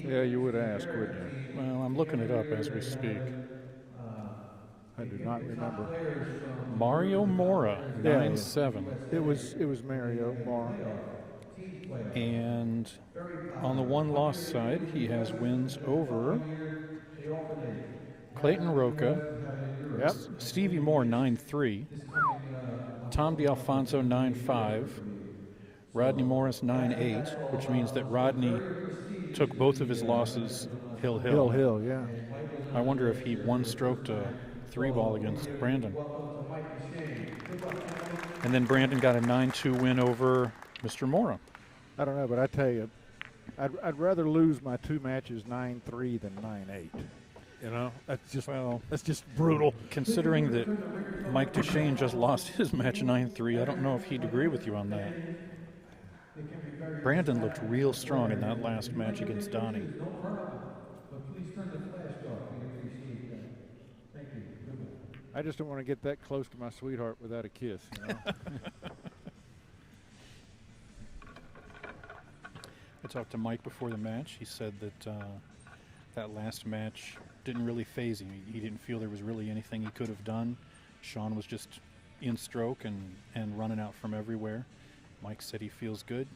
Yeah, you would ask, wouldn't you? Well, I'm looking it up as we speak. I do not remember. Mario Mora, Yeah, 9-7. it was Mario Mora. And on the one-loss side, he has wins over Clayton Roca, Yep. Stevie Moore, 9-3, Tom D'Alfonso, 9-5, Rodney Morris, 9-8, which means that Rodney took both of his losses Hill, hill-hill. Hill, yeah. I wonder if he one-stroked a three-ball against Brandon. And then Brandon got a 9-2 win over Mr. Mora. I don't know, but I tell you, I'd rather lose my two matches 9-3 than 9-8. You know, that's just brutal. Considering that Mike Dechaine just lost his match 9-3, I don't know if he'd agree with you on that. Brandon looked real strong in that last match against Donnie. I just don't want to get that close to my sweetheart without a kiss, you know. I talked to Mike before the match. He said that that last match didn't really faze him. He didn't feel there was really anything he could have done. Sean was just in stroke and running out from everywhere. Mike said he feels good.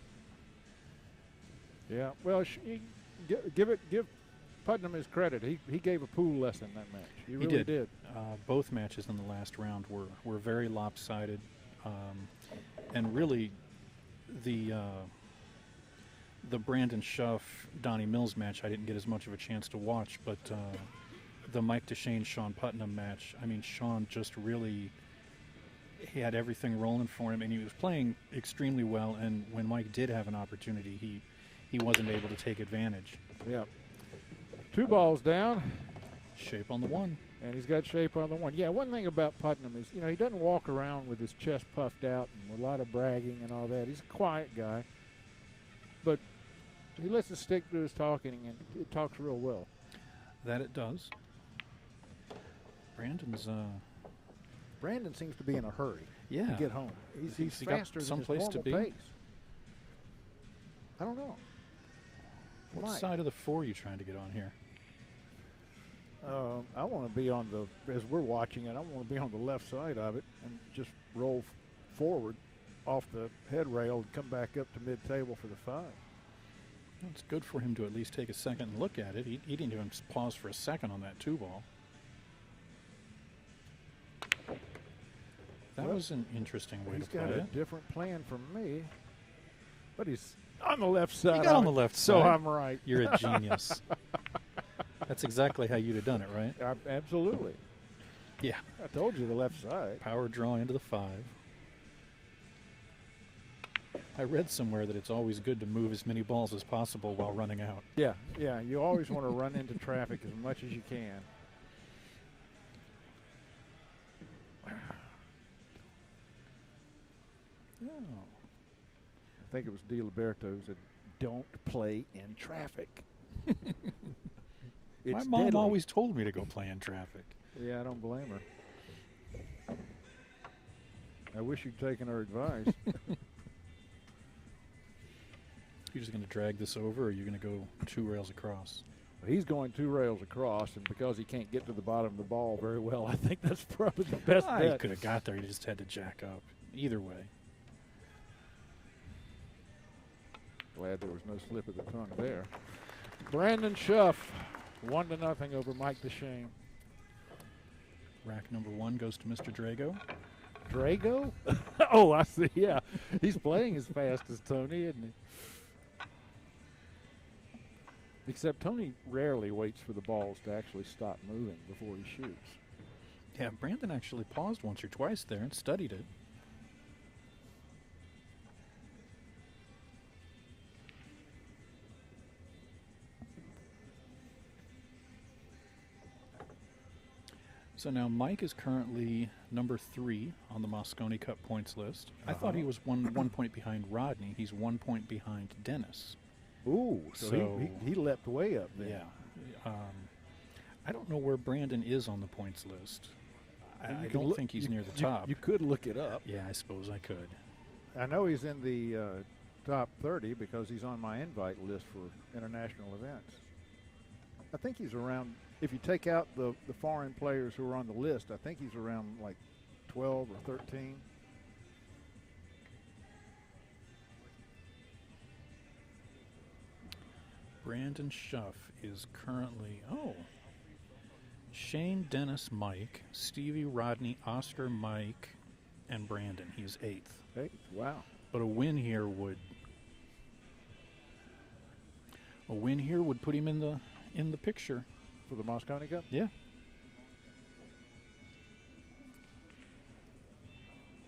Yeah, well, give Putnam his credit. He gave a pool lesson that match. He really did. Both matches in the last round were very lopsided, and really the Brandon Shuff Donnie Mills match I didn't get as much of a chance to watch, but the Mike Dechaine Sean Putnam match, I mean, Sean just really, he had everything rolling for him, and he was playing extremely well. And when Mike did have an opportunity, he wasn't able to take advantage. Yeah. 2 balls down. Shape on the one. And he's got shape on the one. Yeah, one thing about Putnam is, you know, he doesn't walk around with his chest puffed out and a lot of bragging and all that. He's a quiet guy. But he lets it stick to his talking, and it talks real well. That it does. Brandon seems to be in a hurry to get home. He's faster than his normal pace. I don't know. What side of the 4 are you trying to get on here? I want to be on as we're watching it, I want to be on the left side of it and just roll forward off the head rail and come back up to mid-table for the 5. Well, it's good for him to at least take a second and look at it. He didn't even pause for a second on that 2 ball. That was an interesting way to play it. He's got a different plan from me, but he's on the left side. You got on the left side. So I'm right. You're a genius. That's exactly how you'd have done it, right? Absolutely. Yeah. I told you the left side. Power draw into the 5. I read somewhere that it's always good to move as many balls as possible while running out. Yeah. You always want to run into traffic as much as you can. Oh. I think it was DiLiberto said, "Don't play in traffic." My mom always told me to go play in traffic. Yeah, I don't blame her. I wish you'd taken her advice. You're just going to drag this over, or are you going to go 2 rails across? He's going 2 rails across, and because he can't get to the bottom of the ball very well, I think that's probably the best bet. He could have got there. He just had to jack up. Either way. Glad there was no slip of the tongue there. Brandon Shuff, 1-0 over Mike Dechaine. Rack number 1 goes to Mr. Drago. Drago? Oh, I see. Yeah, he's playing as fast as Tony, isn't he? Except Tony rarely waits for the balls to actually stop moving before he shoots. Yeah, Brandon actually paused once or twice there and studied it. So now Mike is currently number 3 on the Mosconi Cup points list. I thought he was one point behind Rodney. He's 1 point behind Dennis. Ooh, so he leapt way up there. Yeah. I don't know where Brandon is on the points list. I don't think he's near the top. You could look it up. Yeah, I suppose I could. I know he's in the top 30 because he's on my invite list for international events. I think he's around, if you take out the foreign players who are on the list, I think he's around like 12 or 13. Brandon Shuff is currently, Shane, Dennis, Mike, Stevie, Rodney, Oscar, Mike, and Brandon. He's 8th. 8th, wow. But a win here would put him in the picture For the Moscone Cup? Yeah.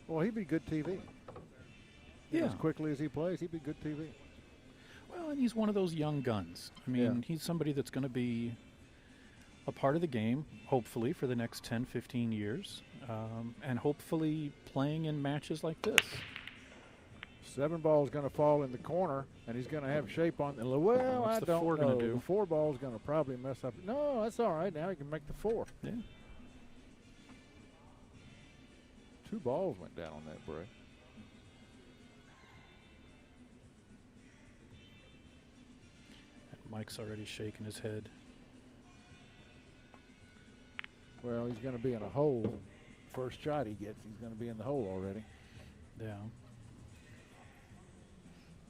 Well, he'd be good TV. Yeah. As quickly as he plays, he'd be good TV. Well, and he's one of those young guns. I mean, he's somebody that's going to be a part of the game, hopefully, for the next 10, 15 years, and hopefully playing in matches like this. 7 ball is going to fall in the corner, and he's going to have shape on. Well, What's I the don't 4 know. gonna do? The 4 ball is going to probably mess up. No, that's all right. Now he can make the 4. Yeah. 2 balls went down on that break. Mike's already shaking his head. Well, he's going to be in a hole. First shot he gets, he's going to be in the hole already. Yeah.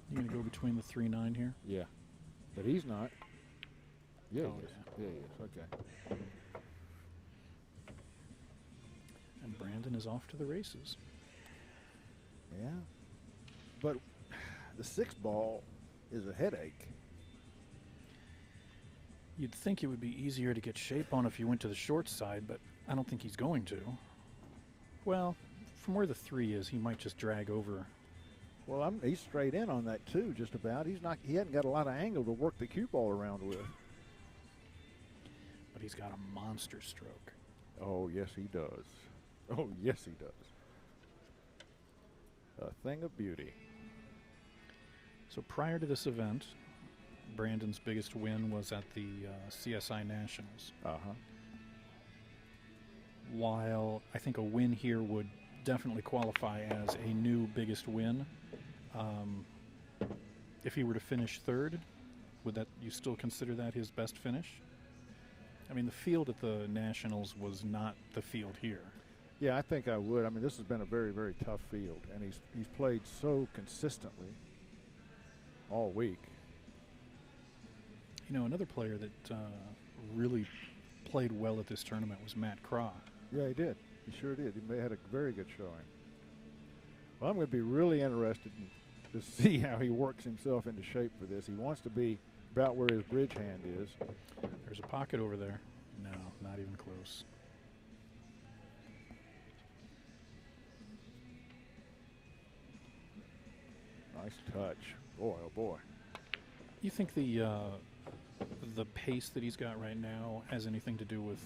You going to go between the 3-9 here? Yeah. But he's not. Yeah, Oh, he is. yeah. Yeah, he is. Okay. And Brandon is off to the races. Yeah. But the 6 ball is a headache. You'd think it would be easier to get shape on if you went to the short side, but I don't think he's going to. Well, from where the 3 is, he might just drag over. Well, he's straight in on that too, just about. He hadn't got a lot of angle to work the cue ball around with. But he's got a monster stroke. Oh, yes, he does. Oh, yes, he does. A thing of beauty. So prior to this event, Brandon's biggest win was at the CSI Nationals. Uh-huh. While I think a win here would definitely qualify as a new biggest win, if he were to finish 3rd, would that you still consider that his best finish? I mean, the field at the Nationals was not the field here. Yeah, I think I would. I mean, this has been a very, very tough field, and he's played so consistently all week. You know, another player that really played well at this tournament was Matt Craw. Yeah, he did. He sure did. He had a very good showing. Well, I'm going to be really interested to see how he works himself into shape for this. He wants to be about where his bridge hand is. There's a pocket over there. No, not even close. Nice touch. Boy, oh boy. You think the pace that he's got right now has anything to do with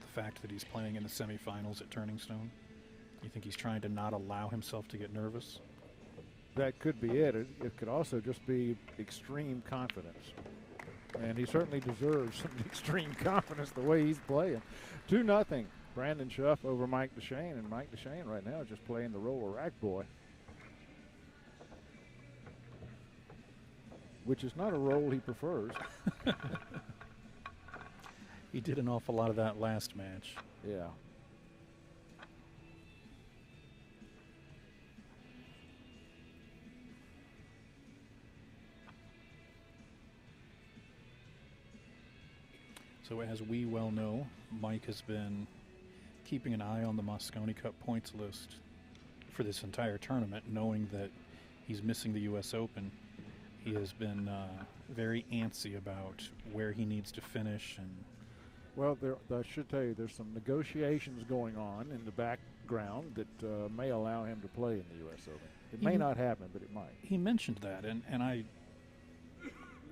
the fact that he's playing in the semifinals at Turning Stone? You think he's trying to not allow himself to get nervous? That could be it. It could also just be extreme confidence. And he certainly deserves some extreme confidence the way he's playing. 2-0. Brandon Shuff over Mike Dechaine. And Mike Dechaine right now is just playing the role of rack boy, which is not a role he prefers. He did an awful lot of that last match. Yeah. So as we well know, Mike has been keeping an eye on the Moscone Cup points list for this entire tournament, knowing that he's missing the U.S. Open. He has been very antsy about where he needs to finish. And Well, I should tell you, there's some negotiations going on in the background that may allow him to play in the U.S. Open. It may not happen, but it might. he mentioned that, and I,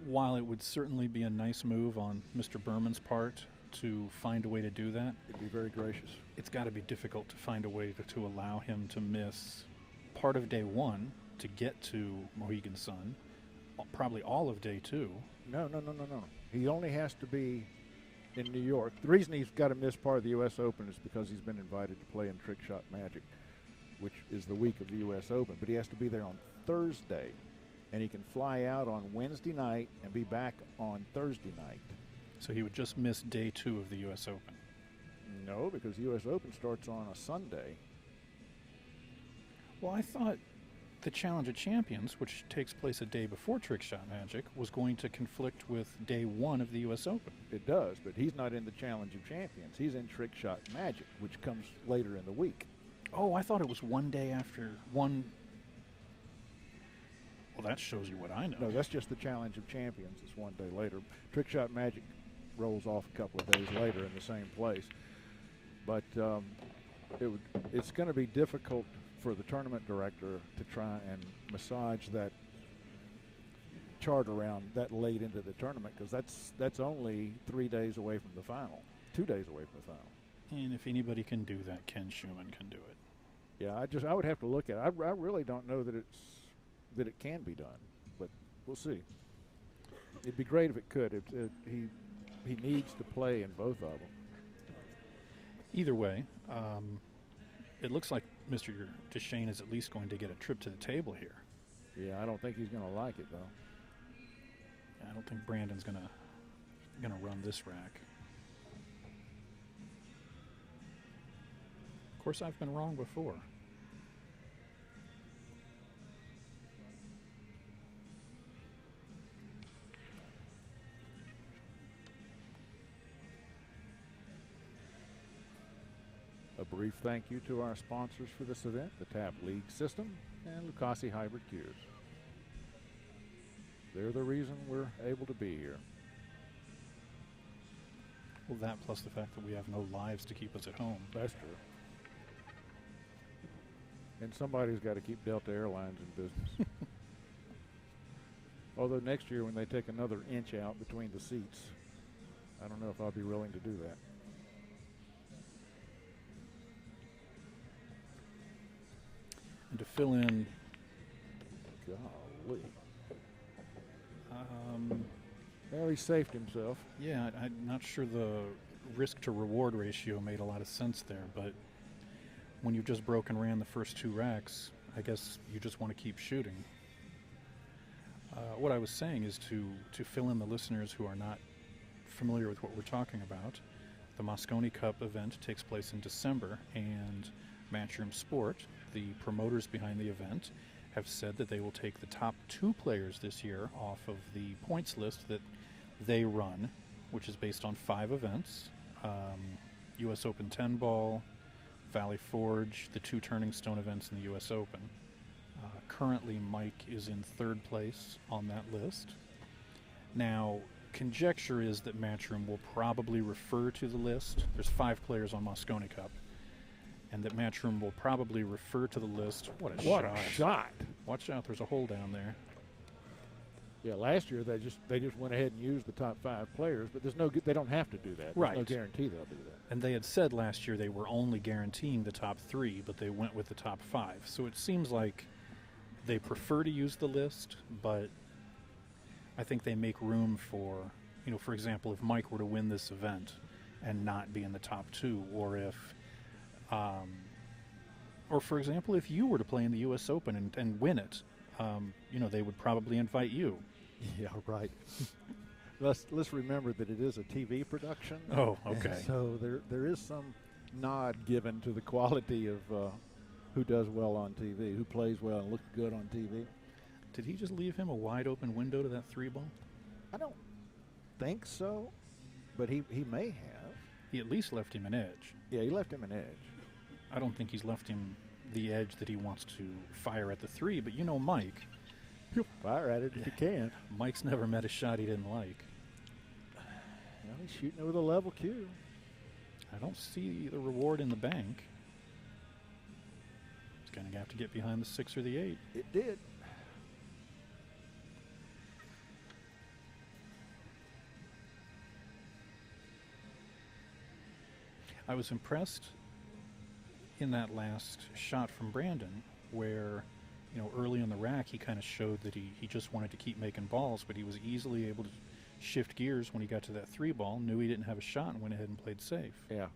while it would certainly be a nice move on Mr. Berman's part to find a way to do that, It'd be very gracious. it's got to be difficult to find a way to allow him to miss part of day 1 to get to Mohegan Sun, probably all of day 2. No. He only has to be in New York. The reason he's got to miss part of the U.S. Open is because he's been invited to play in Trick Shot Magic, which is the week of the U.S. Open. But he has to be there on Thursday, and he can fly out on Wednesday night and be back on Thursday night. So he would just miss day 2 of the U.S. Open. No, because U.S. Open starts on a Sunday. Well, I thought the Challenge of Champions, which takes place a day before Trick Shot Magic, was going to conflict with day 1 of the U.S. Open. It does, but he's not in the Challenge of Champions. He's in Trick Shot Magic, which comes later in the week. Oh, I thought it was one day after one. Well, that shows you what I know. No, that's just the Challenge of Champions. It's one day later. Trick Shot Magic rolls off a couple of days later in the same place. But it's going to be difficult for the tournament director to try and massage that chart around that late into the tournament, because that's only 3 days away from the final, 2 days away from the final. And if anybody can do that, Ken Schumann can do it. Yeah, I would have to look at it. I really don't know that it can be done, but we'll see. It'd be great if it could. He needs to play in both of them. Either way, it looks like Mr. Dechaine is at least going to get a trip to the table here. Yeah, I don't think he's going to like it, though. I don't think Brandon's gonna run this rack. Of course, I've been wrong before. A brief thank you to our sponsors for this event, the Tap League System and Lucasi Hybrid Cures. They're the reason we're able to be here. Well, that plus the fact that we have no lives to keep us at home. That's true. And somebody's got to keep Delta Airlines in business. Although next year when they take another inch out between the seats, I don't know if I'll be willing to do that. And to fill in, Golly. Well, he saved himself. yeah, I'm not sure the risk to reward ratio made a lot of sense there, but when you've just broken ran the first 2 racks, I guess you just want to keep shooting. What I was saying is to fill in the listeners who are not familiar with what we're talking about, the Mosconi Cup event takes place in December, and Matchroom Sport, the promoters behind the event, have said that they will take the top 2 players this year off of the points list that they run, which is based on 5 events, U.S. Open 10 ball, Valley Forge, the 2 Turning Stone events in the U.S. Open. Currently, Mike is in 3rd place on that list. Now, conjecture is that Matchroom will probably refer to the list. There's 5 players on Mosconi Cup. And that Matchroom will probably refer to the list. What a shot. Watch out, there's a hole down there. Yeah, last year they just went ahead and used the top 5 players, but they don't have to do that. There's Right. no guarantee they'll do that. And they had said last year they were only guaranteeing the top 3, but they went with the top 5. So it seems like they prefer to use the list, but I think they make room for, for example, if Mike were to win this event and not be in the top 2, or if, or for example, if you were to play in the U.S. Open and win it, they would probably invite you. Yeah, right. Let's remember that it is a TV production. Oh, okay. So there is some nod given to the quality of who does well on TV, who plays well and looks good on TV. Did he just leave him a wide open window to that 3 ball? I don't think so, but he may have. He at least left him an edge. Yeah, he left him an edge. I don't think he's left him the edge that he wants to fire at the 3, but Mike. He'll fire at it if he can. Mike's never met a shot he didn't like. Well, he's shooting it with a level cue. I don't see the reward in the bank. He's going to have to get behind the 6 or the 8. It did. I was impressed in that last shot from Brandon where, early in the rack he kind of showed that he just wanted to keep making balls, but he was easily able to shift gears when he got to that 3 ball, knew he didn't have a shot, and went ahead and played safe. Yeah.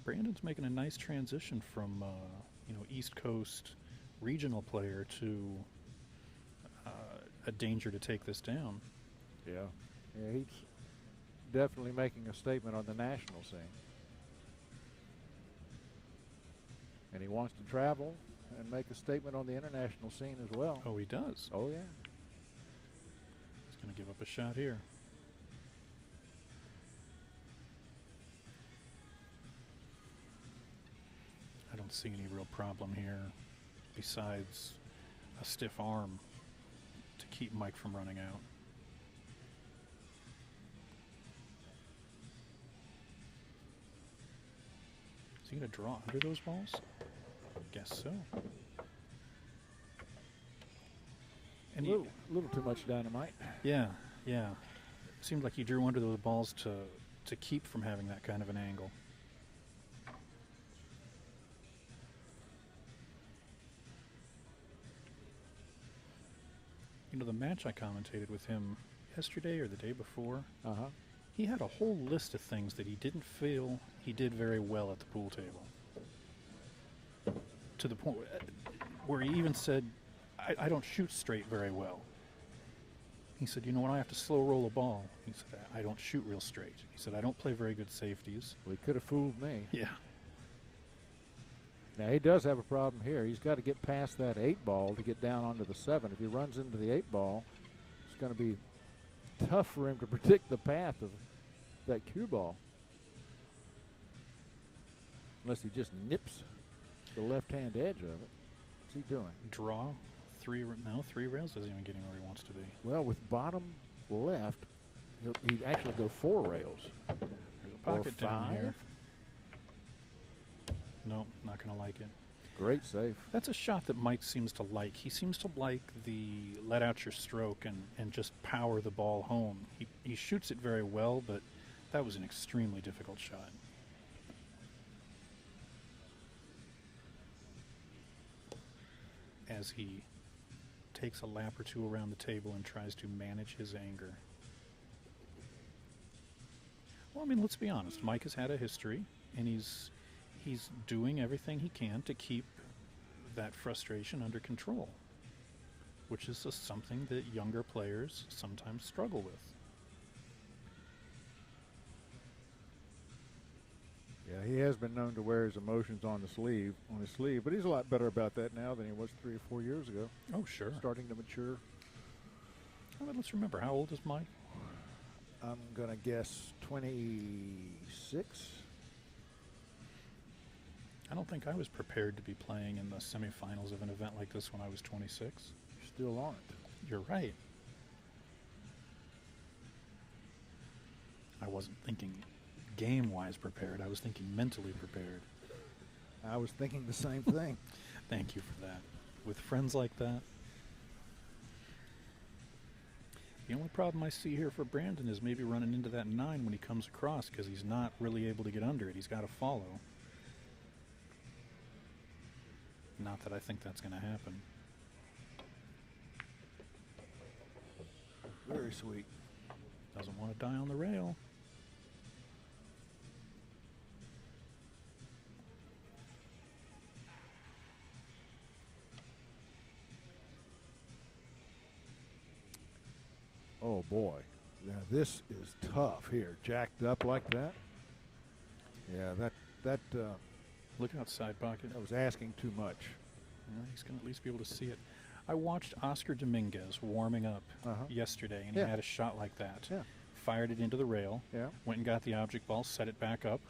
Brandon's making a nice transition from, East Coast regional player to a danger to take this down. Yeah. Yeah, he's definitely making a statement on the national scene. And he wants to travel and make a statement on the international scene as well. Oh, he does. Oh, yeah. He's going to give up a shot here. I don't see any real problem here besides a stiff arm to keep Mike from running out. Is he going to draw under those balls? Guess so. And A little too much dynamite. yeah. Seemed like he drew under those balls to keep from having that kind of an angle. You know, the match I commentated with him yesterday or the day before, he had a whole list of things that he didn't feel he did very well at the pool table. To the point where he even said, I don't shoot straight very well. He said, you know, when I have to slow roll a ball, he said, I don't shoot real straight. He said, I don't play very good safeties. Well, he could have fooled me. Yeah. Now, he does have a problem here. He's got to get past that 8 ball to get down onto the 7. If he runs into the 8 ball, it's going to be tough for him to predict the path of that cue ball. Unless he just nips the left-hand edge of it. What's he doing? Draw. 3 rails isn't even getting where he wants to be. Well, with bottom left, he'd actually go 4 rails. There's a pocket or 5. down here. Nope, not going to like it. Great save. That's a shot that Mike seems to like. He seems to like the let out your stroke and just power the ball home. He shoots it very well, but that was an extremely difficult shot. As he takes a lap or two around the table and tries to manage his anger. Well, I mean, let's be honest. Mike has had a history, and he's doing everything he can to keep that frustration under control, which is just something that younger players sometimes struggle with. Yeah, he has been known to wear his emotions on his sleeve, but he's a lot better about that now than he was 3 or 4 years ago. Oh, sure. Starting to mature. Well, let's remember, how old is Mike? I'm going to guess 26. I don't think I was prepared to be playing in the semifinals of an event like this when I was 26. You still aren't. You're right. I wasn't thinking game-wise prepared. I was thinking mentally prepared. I was thinking the same thing. Thank you for that. With friends like that. The only problem I see here for Brandon is maybe running into that 9 when he comes across, because he's not really able to get under it. He's got to follow. Not that I think that's going to happen. Very sweet. Doesn't want to die on the rail. Oh, boy. Now, this is tough here. Jacked up like that. Yeah, that Look outside pocket. was asking too much. He's going to at least be able to see it. I watched Oscar Dominguez warming up yesterday, and he had a shot like that. Yeah. Fired it into the rail. Yeah. Went and got the object ball, set it back up,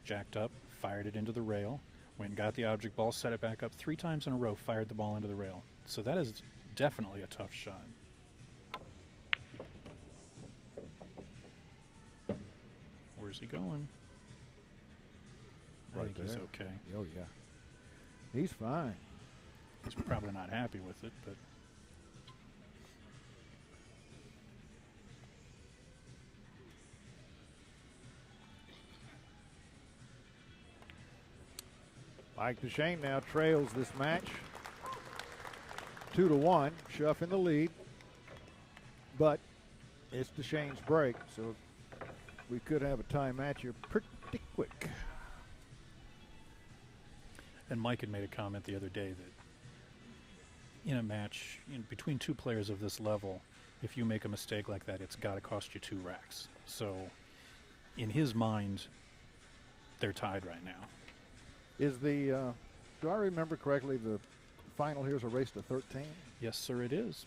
jacked up, fired it into the rail. Went and got the object ball, set it back up 3 times in a row, fired the ball into the rail. So that is definitely a tough shot. Where's he going? I Right think he's there. okay. Oh, yeah. He's fine. He's probably not happy with it, but Mike Dechaine now trails this match 2-1. Shuff in the lead. But it's Dechaine's break, so we could have a tie match here pretty quick. And Mike had made a comment the other day that in a match between two players of this level, if you make a mistake like that, it's got to cost you 2 racks. So, in his mind, they're tied right now. Is the, do I remember correctly, the final here is a race to 13? Yes, sir, it is.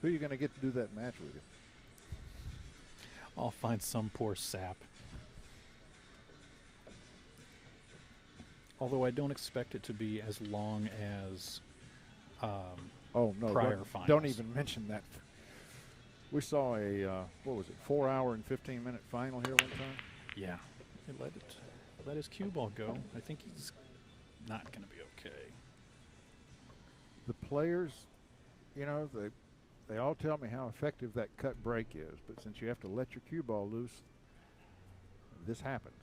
Who are you going to get to do that match with you? I'll find some poor sap. Although I don't expect it to be as long as Oh, no. prior finals. Don't even mention that. We saw a, what was it, 4 hour and 15-minute final here one time? Yeah. He let his cue ball go. I think he's not going to be okay. The players, you know, they all tell me how effective that cut break is, but since you have to let your cue ball loose, this happens.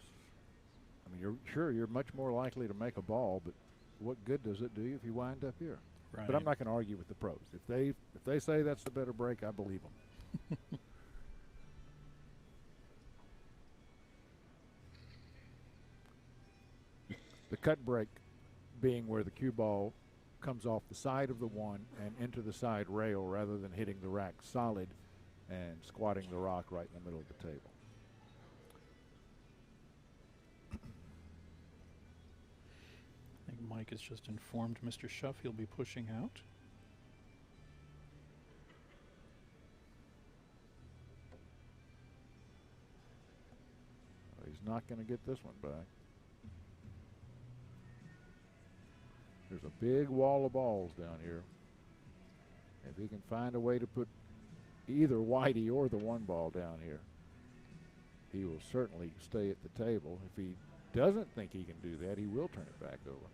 I mean, you're much more likely to make a ball, but what good does it do you if you wind up here? Right. But I'm not going to argue with the pros. If they say that's the better break, I believe them. The cut break being where the cue ball comes off the side of the one and into the side rail rather than hitting the rack solid and squatting the rock right in the middle of the table. I think Mike has just informed Mr. Shuff he'll be pushing out. He's not going to get this one back. There's a big wall of balls down here. If he can find a way to put either Whitey or the one ball down here, he will certainly stay at the table. If he doesn't think he can do that, he will turn it back over.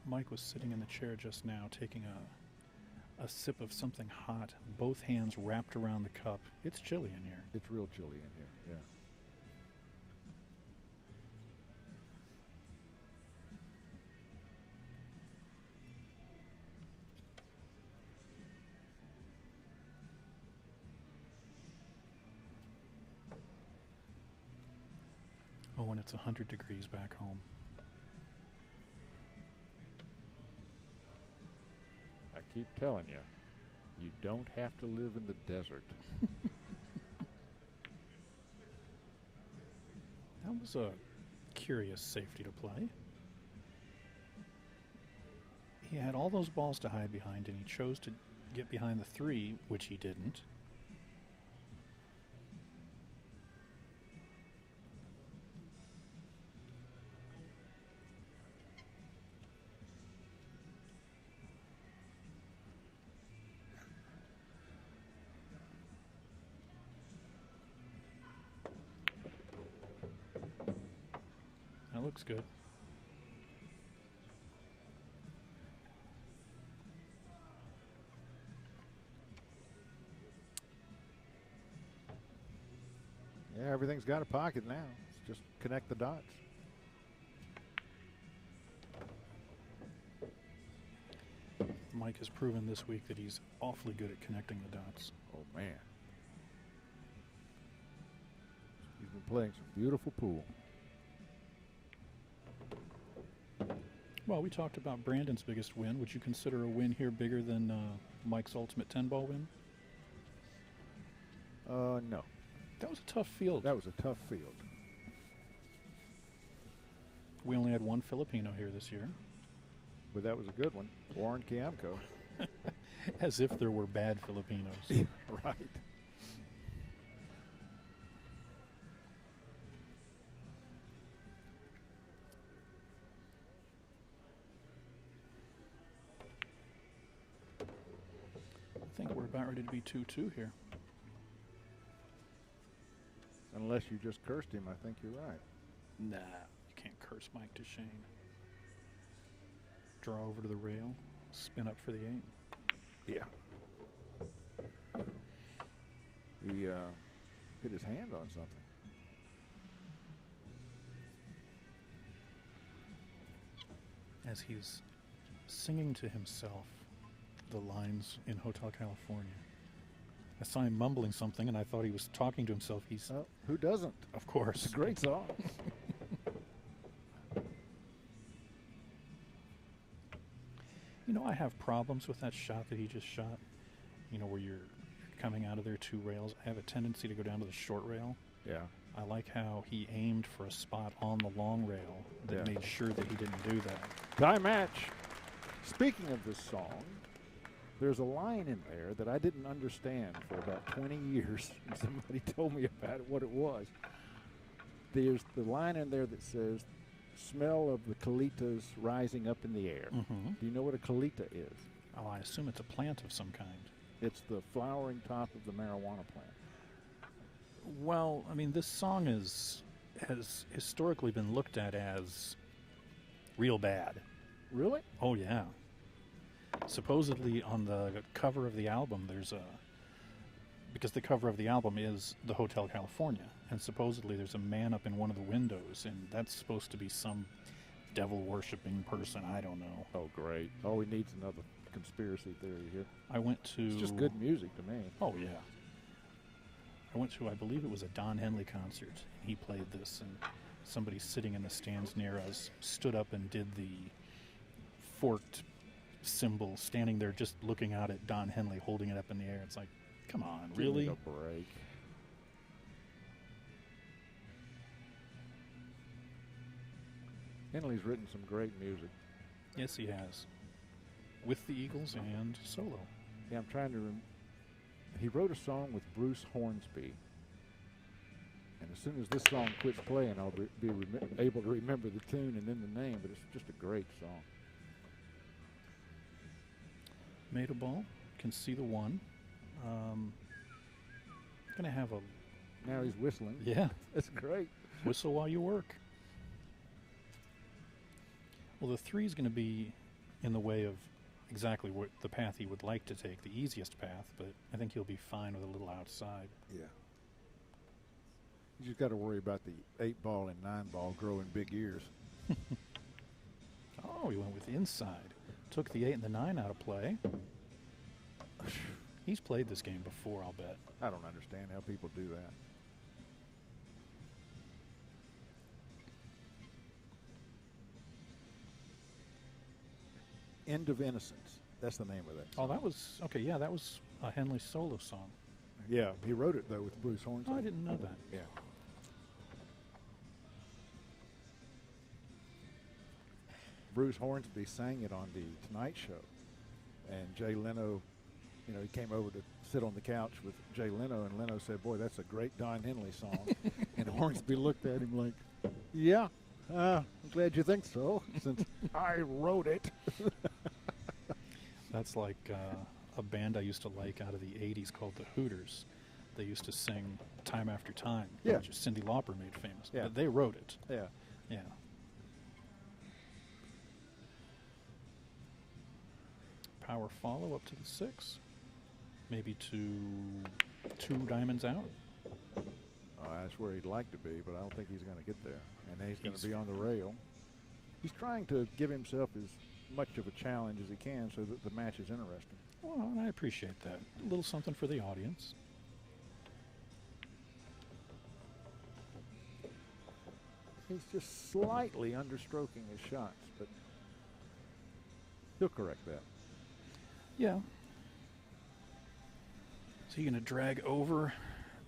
Mike was sitting in the chair just now taking a sip of something hot, both hands wrapped around the cup. It's chilly in here. It's real chilly in here, yeah. Oh, and it's 100 degrees back home. I keep telling you, you don't have to live in the desert. That was a curious safety to play. He had all those balls to hide behind, and he chose to get behind the 3, which he didn't. That looks good. Yeah, everything's got a pocket now. It's just connect the dots. Mike has proven this week that he's awfully good at connecting the dots. Oh, man. He's been playing some beautiful pool. Well, we talked about Brandon's biggest win. Would you consider a win here bigger than Mike's ultimate 10-ball win? No. That was a tough field. That was a tough field. We only had one Filipino here this year. But that was a good one. Warren Kiamko. As if there were bad Filipinos. Right. I think we're about ready to be 2-2 here. Unless you just cursed him, I think you're right. Nah, you can't curse Mike Dechaine. Draw over to the rail, spin up for the 8. Yeah. He hit his hand on something. As he's singing to himself the lines in Hotel California. I saw him mumbling something, and I thought he was talking to himself. He's, Who doesn't? of course. It's a great song. You know, I have problems with that shot that he just shot. You know, where you're coming out of there 2 rails. I have a tendency to go down to the short rail. Yeah. I like how he aimed for a spot on the long rail that made sure that he didn't do that. Tie match. Speaking of this song, there's a line in there that I didn't understand for about 20 years. And somebody told me about it, what it was. There's the line in there that says, smell of the colitas rising up in the air. Mm-hmm. Do you know what a colita is? Oh, I assume it's a plant of some kind. It's the flowering top of the marijuana plant. Well, I mean, this song has historically been looked at as real bad. Really? Oh, yeah. Supposedly on the cover of the album, because the cover of the album is the Hotel California, and supposedly there's a man up in one of the windows, and that's supposed to be some devil-worshipping person. I don't know. Oh, great. All we need is another conspiracy theory here. I went to... It's just good music to me. Oh, yeah. I went to, I believe it was a Don Henley concert, and he played this, and somebody sitting in the stands near us stood up and did the forked symbol, standing there just looking out at Don Henley, holding it up in the air. It's like, come on, really? Give me a break. Henley's written some great music. Yes, he has. With the Eagles and solo. Yeah, I'm trying to he wrote a song with Bruce Hornsby. And as soon as this song quits playing, I'll be able to remember the tune and then the name, but it's just a great song. Made a ball. Can see the one. Gonna have a... Now he's whistling. Yeah. That's great. Whistle while you work. Well, the 3 is going to be in the way of exactly what the path he would like to take, the easiest path, but I think he'll be fine with a little outside. Yeah. You just got to worry about the 8-ball and 9-ball growing big ears. Oh, he went with the inside. Took the 8 and the 9 out of play. He's played this game before, I'll bet. I don't understand how people do that. End of Innocence. That's the name of that song. Oh, that was... Okay, yeah, that was a Henley solo song. Yeah, he wrote it, though, with Bruce Hornsby. Oh, I didn't know that. Yeah. Bruce Hornsby sang it on the Tonight Show. And Jay Leno, you know, he came over to sit on the couch with Jay Leno, and Leno said, boy, that's a great Don Henley song. And Hornsby looked at him like, yeah, I'm glad you think so, since I wrote it. That's like a band I used to like out of the 80s called the Hooters. They used to sing Time After Time, Yeah. which Cyndi Lauper made famous. Yeah. But they wrote it. Yeah. Yeah. Power follow up to the 6. Maybe to 2 diamonds out. That's where he'd like to be, but I don't think he's going to get there. And then he's going to be on the rail. He's trying to give himself as much of a challenge as he can so that the match is interesting. Well, and I appreciate that. A little something for the audience. He's just slightly understroking his shots, but he'll correct that. Yeah. So you're going to drag over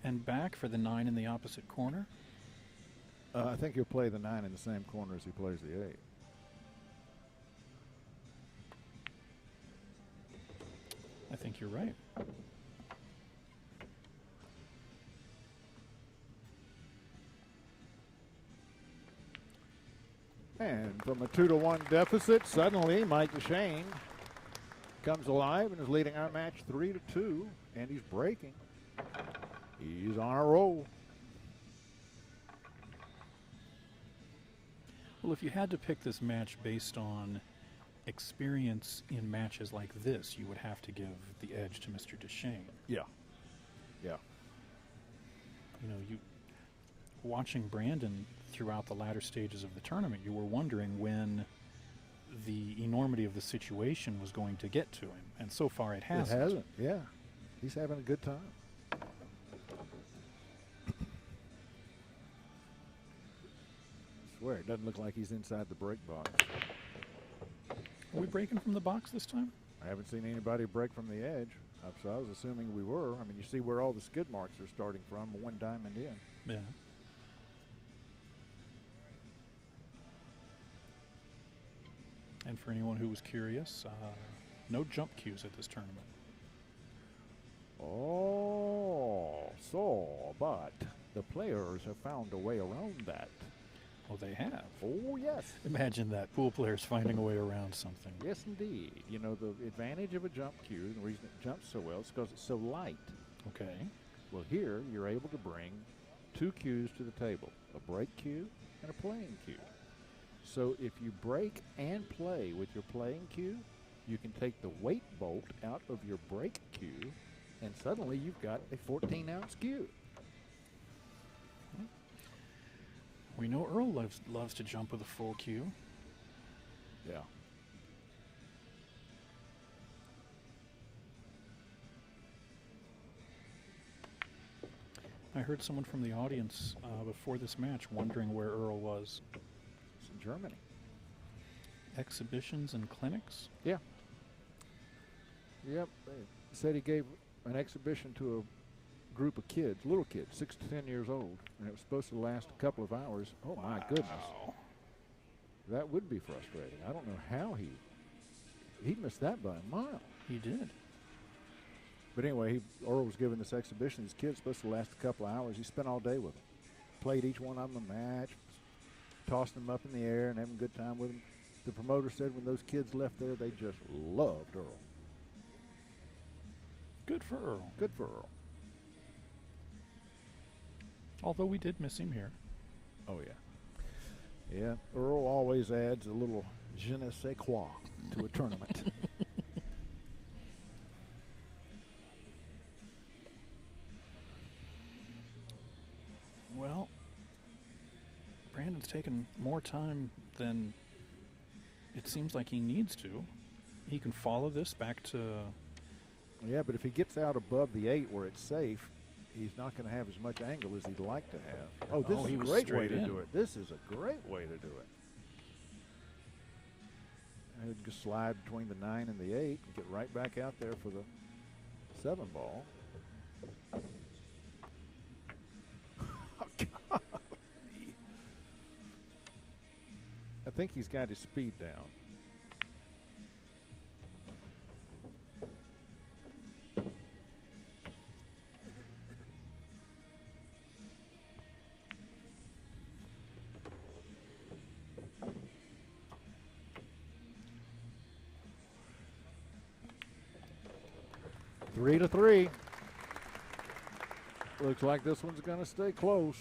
and back for the 9 in the opposite corner? I think he'll play the 9 in the same corner as he plays the 8. I think you're right. And from a 2-1 deficit, suddenly Mike Dechaine comes alive and is leading our match 3-2, and he's breaking. He's on a roll. Well, if you had to pick this match based on experience in matches like this, you would have to give the edge to Mr. Dechaine. Yeah. Yeah. You know, you watching Brandon throughout the latter stages of the tournament, you were wondering when the enormity of the situation was going to get to him, and so far it hasn't. It hasn't, yeah. He's having a good time. swear, it doesn't look like he's inside the break box. Are we breaking from the box this time? I haven't seen anybody break from the edge, so I was assuming we were. I mean, you see where all the skid marks are starting from, one diamond in. Yeah. And for anyone who was curious, no jump cues at this tournament. But the players have found a way around that. Oh, they have. Oh, yes. Imagine that, pool players finding a way around something. Yes, indeed. You know, the advantage of a jump cue, the reason it jumps so well, is because it's so light. Okay. Well, here, you're able to bring 2 cues to the table, a break cue and a playing cue. So if you break and play with your playing cue, you can take the weight bolt out of your break cue, and suddenly you've got a 14-ounce cue. We know Earl loves to jump with a full cue. Yeah. I heard someone from the audience before this match wondering where Earl was. It's in Germany. Exhibitions and clinics? Yeah. Yep. They said he gave an exhibition to a group of kids, little kids, 6 to 10 years old, and it was supposed to last a couple of hours. Oh, my goodness. That would be frustrating. I don't know how he missed that by a mile. He did. But anyway, Earl was giving this exhibition. These kids supposed to last a couple of hours. He spent all day with them. Played each one of them a match, tossed them up in the air and having a good time with them. The promoter said when those kids left there, they just loved Earl. Good for Earl. Good for Earl. Although we did miss him here. Oh, yeah. Yeah, Earl always adds a little je ne sais quoi to a tournament. Well, Brandon's taken more time than it seems like he needs to. He can follow this back to... Yeah, but if he gets out above the 8 where it's safe, he's not going to have as much angle as he'd like to have. Oh, this is a great way to do it. This is a great way to do it. And he'd just slide between the 9 and the 8 and get right back out there for the 7 ball. Oh, God. I think he's got his speed down. Three to three. Looks like this one's going to stay close.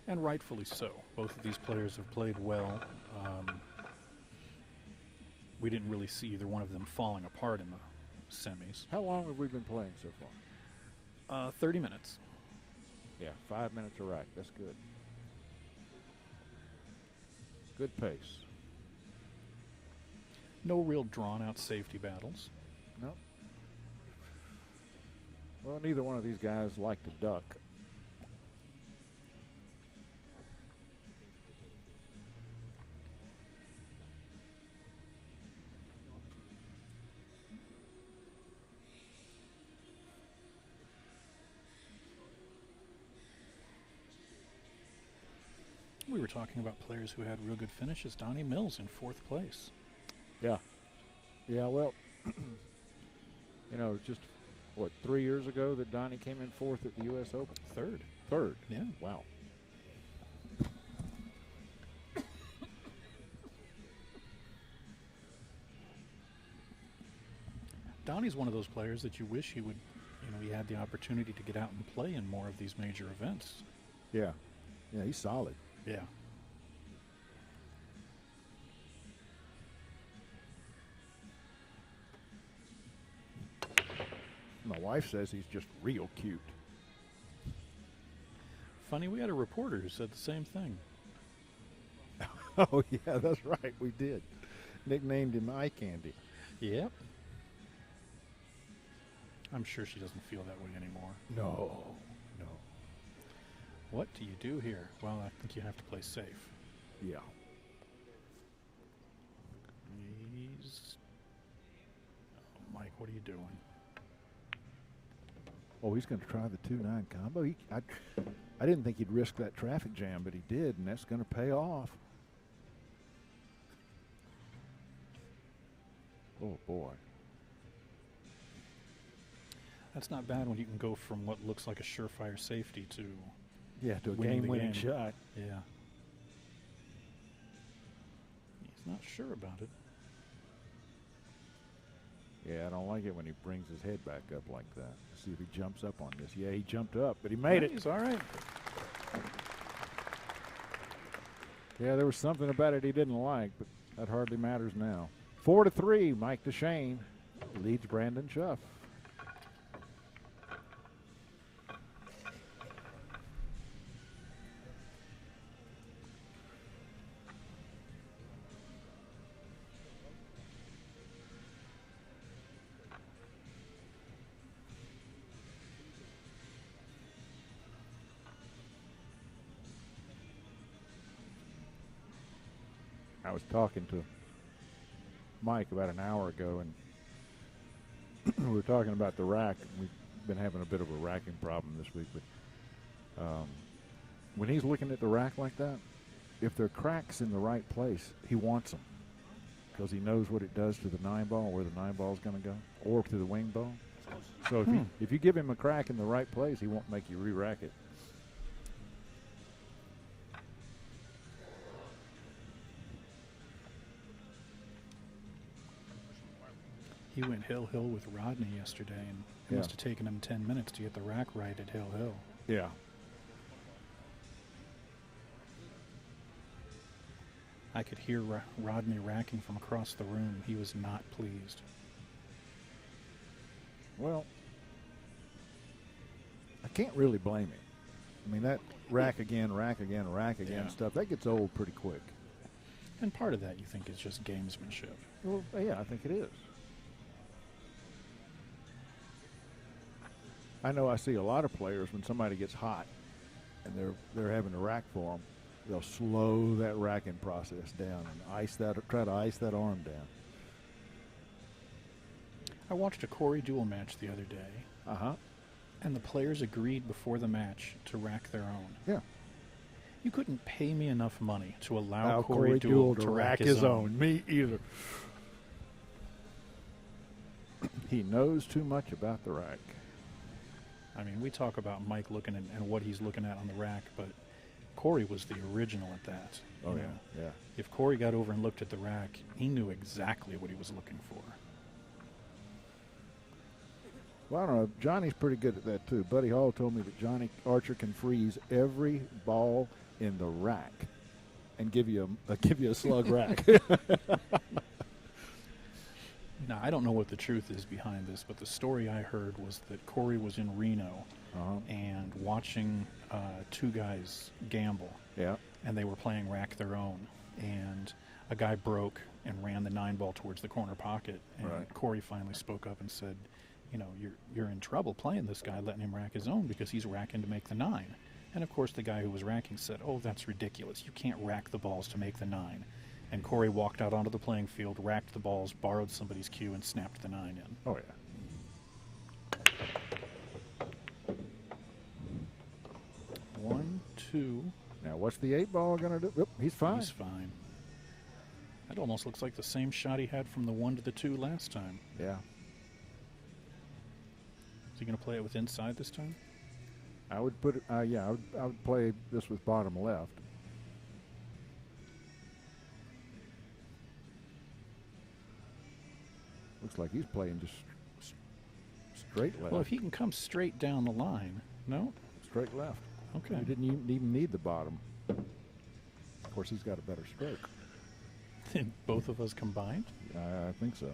And rightfully so. Both of these players have played well. We didn't really see either one of them falling apart in the semis. How long have we been playing so far? 30 minutes. Yeah, 5 minutes are right. That's good. Good pace. No real drawn-out safety battles. No. Well, neither one of these guys like to duck. We were talking about players who had real good finishes. Donnie Mills in 4th place. Yeah. Yeah, well, you know, just, what, 3 years ago that Donnie came in 4th at the U.S. Open? Third. Yeah. Wow. Donnie's one of those players that you wish he would, he had the opportunity to get out and play in more of these major events. Yeah. Yeah, he's solid. Yeah. My wife says he's just real cute. Funny, we had a reporter who said the same thing. Oh, yeah, that's right. We did. Nicknamed him Eye Candy. Yep. I'm sure she doesn't feel that way anymore. No, no. What do you do here? Well, I think you have to play safe. Yeah. He's... Oh, Mike, what are you doing? Oh, he's going to try the 2-9 combo. I didn't think he'd risk that traffic jam, but he did, and that's going to pay off. Oh, boy. That's not bad when you can go from what looks like a surefire safety to To a winning the game-winning game. shot. Yeah. He's not sure about it. Yeah, I don't like it when he brings his head back up like that. See if he jumps up on this. Yeah, he jumped up, but he made it. He's all right. Yeah, there was something about it he didn't like, but that hardly matters now. 4-3, Mike Dechaine leads Brandon Shuff. I was talking to Mike about an hour ago, and we were talking about the rack. We've been having a bit of a racking problem this week, but when he's looking at the rack like that, if there are cracks in the right place, he wants them because he knows what it does to the 9-ball, where the 9-ball is going to go, or to the wing ball. So if you give him a crack in the right place, he won't make you re-rack it. He went hill-hill with Rodney yesterday, and it must have taken him 10 minutes to get the rack right at hill-hill. Yeah. I could hear Rodney racking from across the room. He was not pleased. Well, I can't really blame him. I mean, that rack again stuff, that gets old pretty quick. And part of that, you think, is just gamesmanship. Well, yeah, I think it is. I know I see a lot of players when somebody gets hot and they're having to rack for them, they'll slow that racking process down and try to ice that arm down. I watched a Corey duel match the other day. And the players agreed before the match to rack their own. Yeah. You couldn't pay me enough money to allow Corey Corey Duel to rack his own. Me either. He knows too much about the rack. I mean, we talk about Mike looking at and what he's looking at on the rack, but Corey was the original at that. Oh, You know, yeah. If Corey got over and looked at the rack, he knew exactly what he was looking for. Well, I don't know. Johnny's pretty good at that, too. Buddy Hall told me that Johnny Archer can freeze every ball in the rack and give you a slug rack. Now, I don't know what the truth is behind this, but the story I heard was that Corey was in Reno and watching two guys gamble. Yeah. And they were playing rack their own. And a guy broke and ran the 9-ball towards the corner pocket. And Corey finally spoke up and said, you know, you're in trouble playing this guy, letting him rack his own because he's racking to make the 9. And, of course, the guy who was racking said, oh, that's ridiculous. You can't rack the balls to make the 9. And Corey walked out onto the playing field, racked the balls, borrowed somebody's cue, and snapped the 9 in. Oh, yeah. 1, 2. Now, what's the 8-ball going to do? Oop, he's fine. He's fine. That almost looks like the same shot he had from the 1 to the 2 last time. Yeah. Is he going to play it with inside this time? I would put it, I would play this with bottom left. Looks like he's playing just straight left. Well, if he can come straight down the line. No? Straight left. Okay. He didn't even need the bottom. Of course, he's got a better stroke. Then both of us combined? I think so.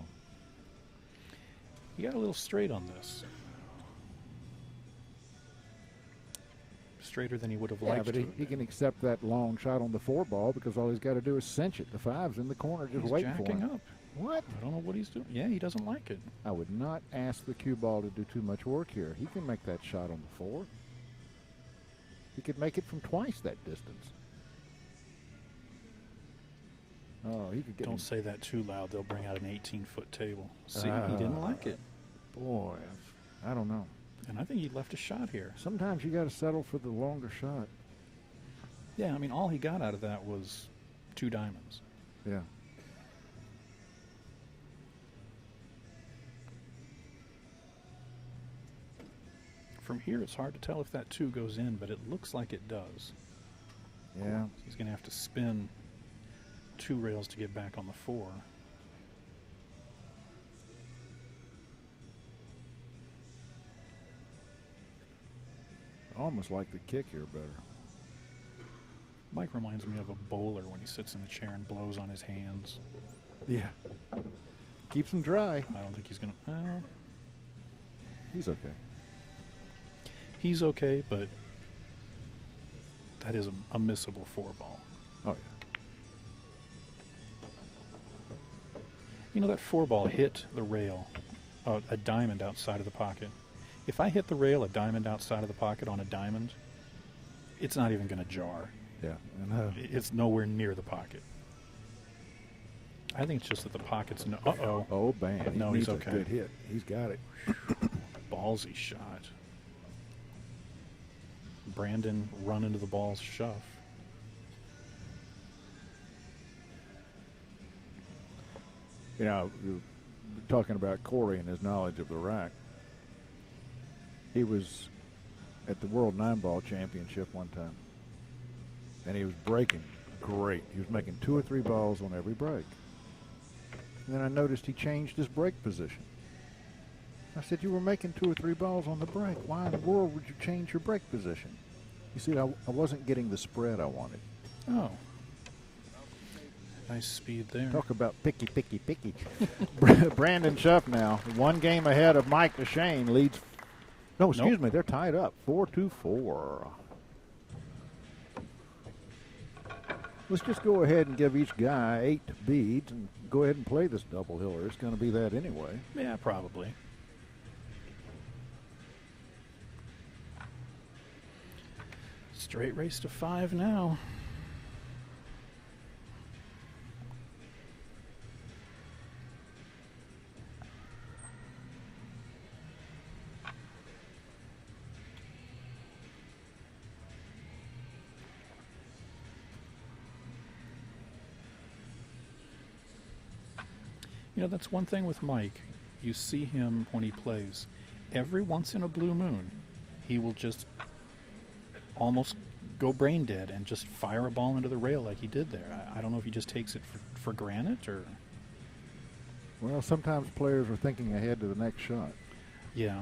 He got a little straight on this. Straighter than he would have liked. Yeah, but he can accept that long shot on the 4-ball because all he's got to do is cinch it. The 5's in the corner just waiting for him. He's jacking up. What? I don't know what he's doing. Yeah, he doesn't like it. I would not ask the cue ball to do too much work here. He can make that shot on the 4. He could make it from twice that distance. Oh, he could get. Don't say that too loud. They'll bring out an 18-foot table. See, he didn't like it. Boy, I don't know. And I think he left a shot here. Sometimes you got to settle for the longer shot. Yeah, I mean, all he got out of that was 2 diamonds. Yeah. From here, it's hard to tell if that 2 goes in, but it looks like it does. Yeah. He's going to have to spin 2 rails to get back on the 4. I almost like the kick here better. Mike reminds me of a bowler when he sits in the chair and blows on his hands. Yeah. Keeps him dry. I don't think he's going to... He's okay. He's okay, but that is a missable 4-ball. Oh, yeah. You know, that 4-ball hit the rail, a diamond outside of the pocket. If I hit the rail, a diamond outside of the pocket on a diamond, it's not even going to jar. Yeah. And, It's nowhere near the pocket. I think it's just that the pocket's no. Uh-oh. Oh, bam. But no, He he's needs okay. a good hit. He's got it. Ballsy shot. Brandon run into the ball's Shuff. You know, talking about Corey and his knowledge of the rack. He was at the World 9-Ball Championship one time, and he was breaking great. He was making 2 or 3 balls on every break. And then I noticed he changed his break position. I said, you were making 2 or 3 balls on the break. Why in the world would you change your break position? He said, I wasn't getting the spread I wanted. Oh. Nice speed there. Talk about picky. Brandon Shuff now, 1 game ahead of Mike Dechaine, leads. No, excuse me, they're tied up, 4-4. Let's just go ahead and give each guy 8 beads and go ahead and play this double hiller. It's going to be that anyway. Yeah, probably. Straight race to 5 now. You know, that's one thing with Mike. You see him when he plays. Every once in a blue moon, he will just almost go brain dead and just fire a ball into the rail like he did there. I don't know if he just takes it for granted or... Well, sometimes players are thinking ahead to the next shot. Yeah.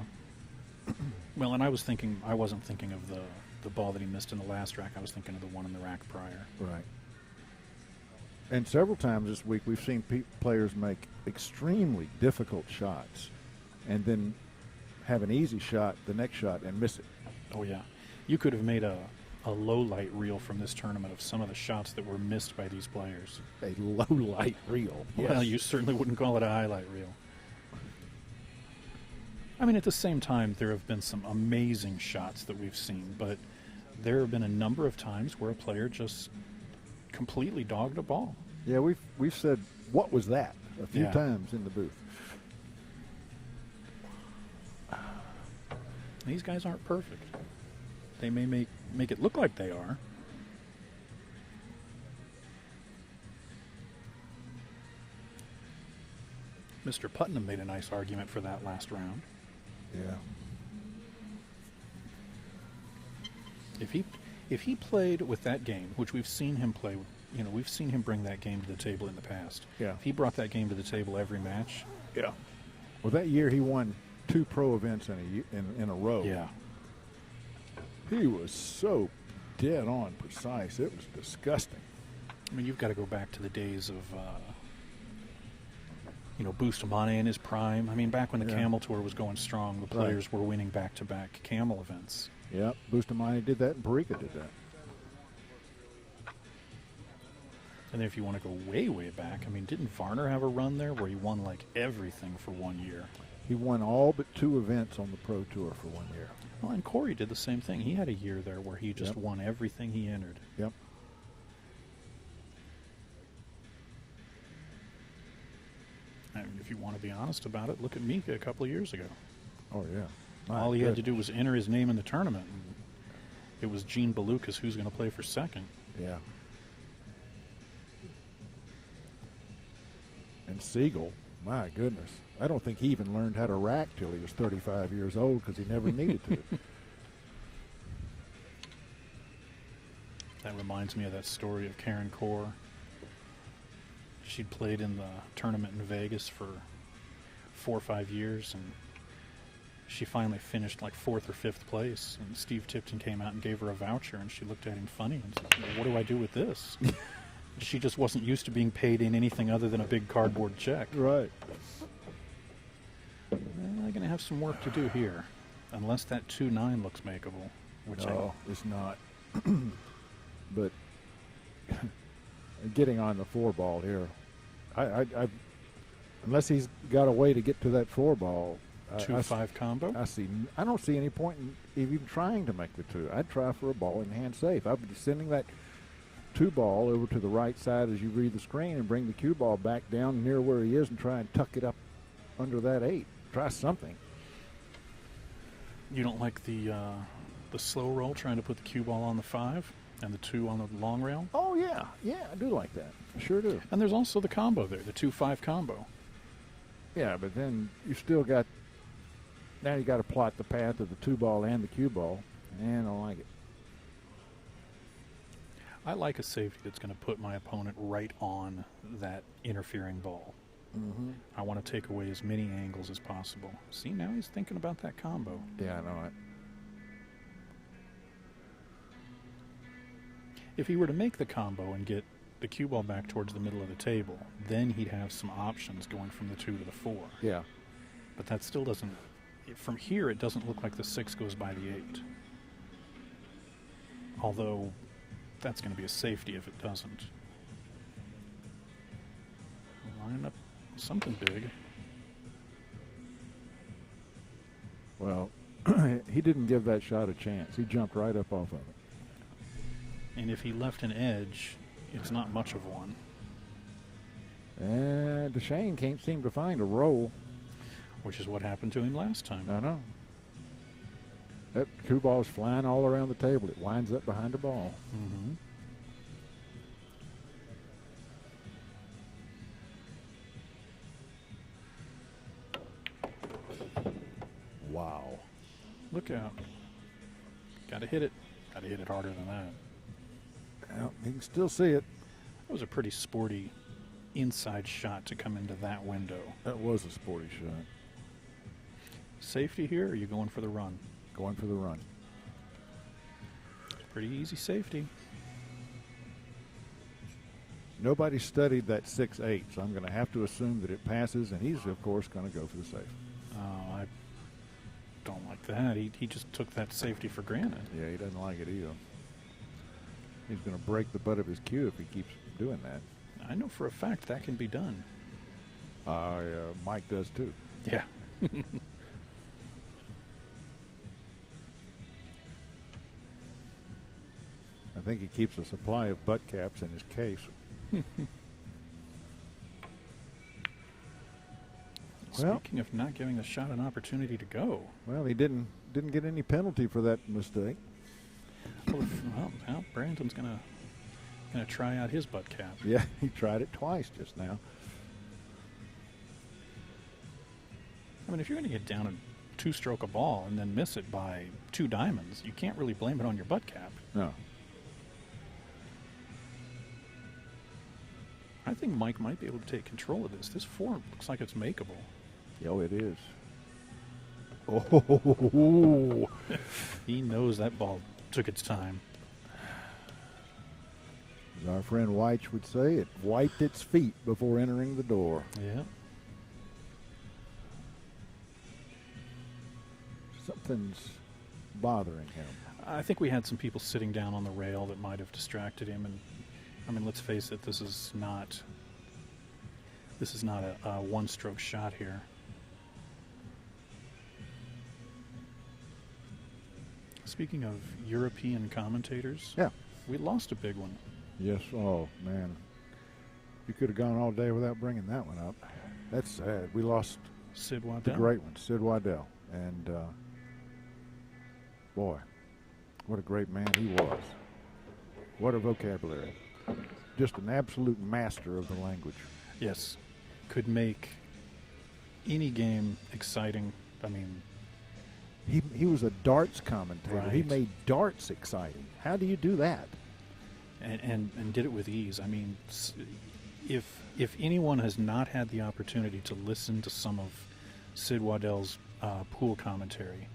Well, and I wasn't thinking of the ball that he missed in the last rack. I was thinking of the one in the rack prior. Right. And several times this week we've seen players make extremely difficult shots and then have an easy shot the next shot and miss it. Oh, yeah. You could have made a low light reel from this tournament of some of the shots that were missed by these players. A low light reel. Yes. Well, you certainly wouldn't call it a highlight reel. I mean, at the same time, there have been some amazing shots that we've seen, but there have been a number of times where a player just completely dogged a ball. Yeah, we've said, what was that? A few times in the booth. These guys aren't perfect. They may make it look like they are. Mr. Putnam made a nice argument for that last round. Yeah. If he played with that game, which we've seen him play, you know, we've seen him bring that game to the table in the past. Yeah. If he brought that game to the table every match. Yeah. Well, that year he won 2 pro events in a row. Yeah. He was so dead on precise. It was disgusting. I mean, you've got to go back to the days of, Bustamante in his prime. I mean, back when the Camel Tour was going strong, the players were winning back-to-back Camel events. Yep, Bustamante did that, and Perica did that. And then if you want to go way, way back, I mean, didn't Varner have a run there where he won, like, everything for 1 year? He won all but 2 events on the Pro Tour for 1 year. Well, and Corey did the same thing. He had a year there where he just won everything he entered. Yep. I mean, if you want to be honest about it, look at Mika a couple of years ago. Oh, yeah. All he had to do was enter his name in the tournament. And it was Gene Belucas who's going to play for second. Yeah. And Siegel, my goodness. I don't think he even learned how to rack till he was 35 years old because he never needed to. That reminds me of that story of Karen Corr. She'd played in the tournament in Vegas for 4 or 5 years, and she finally finished like 4th or 5th place. And Steve Tipton came out and gave her a voucher, and she looked at him funny and said, well, what do I do with this? She just wasn't used to being paid in anything other than a big cardboard check. Right. I'm going to have some work to do here, unless that 2-9 looks makeable. Which no, it's not. But getting on the 4-ball here, I unless he's got a way to get to that 4-ball, 2-5 combo. I don't see any point in even trying to make the 2. I'd try for a ball in hand safe. I'd be sending that 2-ball over to the right side as you read the screen and bring the cue ball back down near where he is and try and tuck it up under that 8. Try something. You don't like the slow roll, trying to put the cue ball on the 5 and the 2 on the long rail? Oh, yeah. Yeah, I do like that. I sure do. And there's also the combo there, the 2-5 combo. Yeah, but then you still got, now you got to plot the path of the 2-ball and the cue ball, and I don't like it. I like a safety that's going to put my opponent right on that interfering ball. Mm-hmm. I want to take away as many angles as possible. See, now he's thinking about that combo. Yeah, I know it. If he were to make the combo and get the cue ball back towards the middle of the table, then he'd have some options going from the 2 to the 4. Yeah. But that still doesn't, from here it doesn't look like the 6 goes by the 8. Although that's going to be a safety if it doesn't. Line up something big. Well, he didn't give that shot a chance. He jumped right up off of it. And if he left an edge, it's not much of one. And Dechaine can't seem to find a roll. Which is what happened to him last time. I know. That cue ball's flying all around the table. It winds up behind the ball. Mm-hmm. Wow. Look out. Got to hit it. Got to hit it harder than that. Well, you can still see it. That was a pretty sporty inside shot to come into that window. That was a sporty shot. Safety here, or are you going for the run? Going for the run. Pretty easy safety. Nobody studied that 6-8, so I'm going to have to assume that it passes, and he's, of course, going to go for the safe. Oh, I don't like that. He just took that safety for granted. Yeah, he doesn't like it either. He's going to break the butt of his cue if he keeps doing that. I know for a fact that can be done. Mike does too. Yeah. I think he keeps a supply of butt caps in his case. Speaking of not giving the shot an opportunity to go. Well, he didn't get any penalty for that mistake. Well, Brandon's gonna try out his butt cap. Yeah, he tried it twice just now. I mean, if you're going to get down a 2-stroke a ball and then miss it by 2 diamonds, you can't really blame it on your butt cap. No. I think Mike might be able to take control of this. This 4 looks like it's makeable. Oh, it is. Oh, he knows that ball took its time. As our friend Weich would say, it wiped its feet before entering the door. Yeah. Something's bothering him. I think we had some people sitting down on the rail that might have distracted him. And I mean, let's face it, this is not a 1-stroke shot here. Speaking of European commentators, Yeah. we lost a big one. Yes. Oh, man. You could have gone all day without bringing that one up. That's sad. We lost Sid the Waddell. great one, Sid Waddell. And, boy, what a great man he was. What a vocabulary. Just an absolute master of the language. Yes. Could make any game exciting. I mean, He was a darts commentator. He Right. made darts exciting. How do you do that? and did it with ease. I mean, if anyone has not had the opportunity to listen to some of Sid Waddell's pool commentary,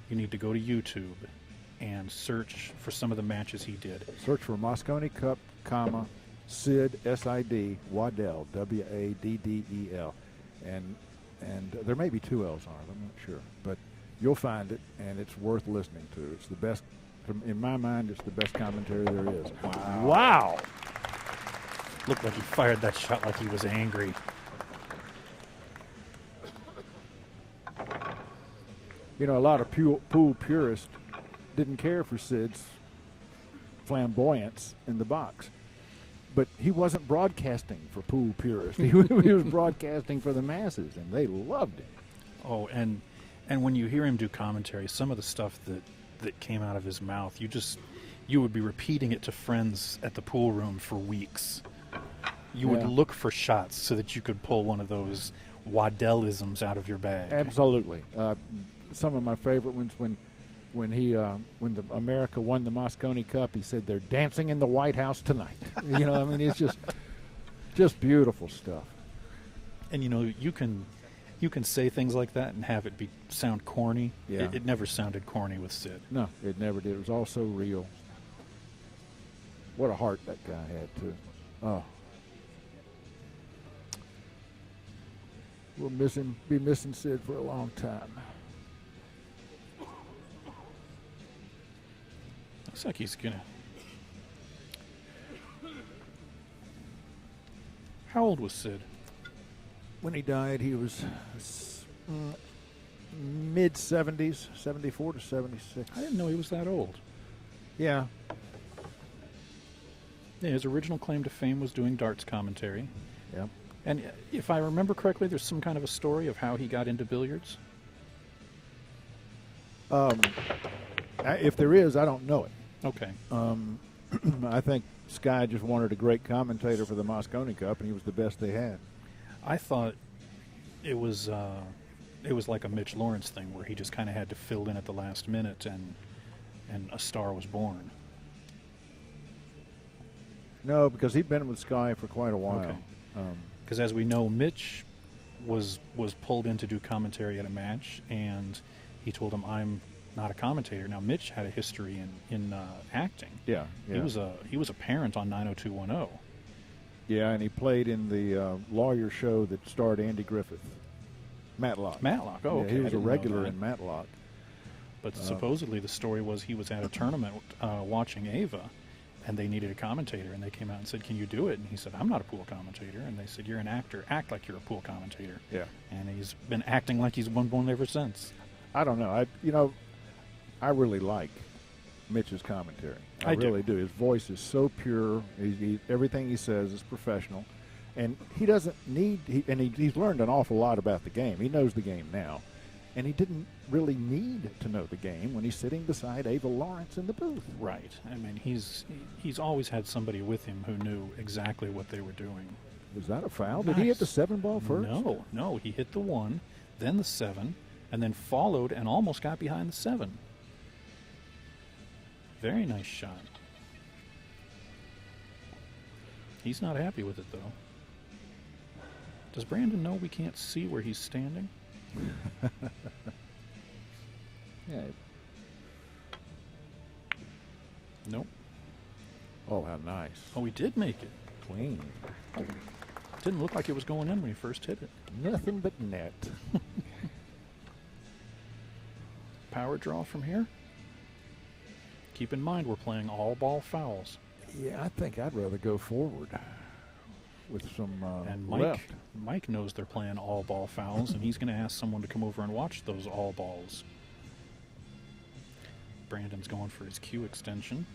you need to go to YouTube and search for some of the matches he did. Search for Moscone Cup, comma, Sid, S-I-D, Waddell, W-A-D-D-E-L. And there may be 2 L's on it, I'm not sure. But you'll find it, and it's worth listening to. It's the best, in my mind, it's the best commentary there is. Wow. Looked like he fired that shot like he was angry. You know, a lot of pool purists didn't care for Sid's flamboyance in the box. But he wasn't broadcasting for pool purists. He was broadcasting for the masses, and they loved it. Oh, and when you hear him do commentary, some of the stuff that came out of his mouth, you would be repeating it to friends at the pool room for weeks. You would look for shots so that you could pull one of those Waddellisms out of your bag. Absolutely. Some of my favorite ones when the America won the Moscone Cup, he said they're dancing in the White House tonight. You know, I mean, it's just beautiful stuff. And you know, you can say things like that and have it sound corny. Yeah. It never sounded corny with Sid. No, it never did. It was all so real. What a heart that guy had, too. Oh. We'll be missing Sid for a long time. Looks like he's gonna. How old was Sid? When he died, he was mid-70s, 74 to 76. I didn't know he was that old. Yeah. Yeah, his original claim to fame was doing darts commentary. Yeah. And if I remember correctly, there's some kind of a story of how he got into billiards. If there is, I don't know it. Okay. I think Sky just wanted a great commentator for the Moscone Cup, and he was the best they had. I thought it was like a Mitch Lawrence thing where he just kind of had to fill in at the last minute and a star was born. No, because he'd been with Sky for quite a while. Okay. Because as we know, Mitch was pulled in to do commentary at a match, and he told him, "I'm not a commentator." Now, Mitch had a history in acting. Yeah. He was a parent on 90210. Yeah, and he played in the lawyer show that starred Andy Griffith, Matlock. Matlock. Oh, yeah, okay. he I was a didn't know regular that. in Matlock. But supposedly the story was he was at a tournament watching Ava, and they needed a commentator, and they came out and said, "Can you do it?" And he said, "I'm not a pool commentator." And they said, "You're an actor. Act like you're a pool commentator." Yeah. And he's been acting like he's won one ever since. I don't know. I really like Mitch's commentary. I do. really do. His voice is so pure. Everything he says is professional, and he doesn't need. He's learned an awful lot about the game. He knows the game now, and he didn't really need to know the game when he's sitting beside Ava Lawrence in the booth. Right. I mean, he's always had somebody with him who knew exactly what they were doing. Was that a foul? Did he hit the 7-ball first? No. He hit the 1, then the 7, and then followed and almost got behind the 7. Very nice shot. He's not happy with it, though. Does Brandon know we can't see where he's standing? Yeah. Nope. Oh, how nice. Oh, he did make it. Clean. Didn't look like it was going in when he first hit it. Nothing but net. Power draw from here. Keep in mind we're playing all ball fouls. Yeah, I think I'd rather go forward with some And left. Mike knows they're playing all ball fouls, and he's going to ask someone to come over and watch those all balls. Brandon's going for his Q extension.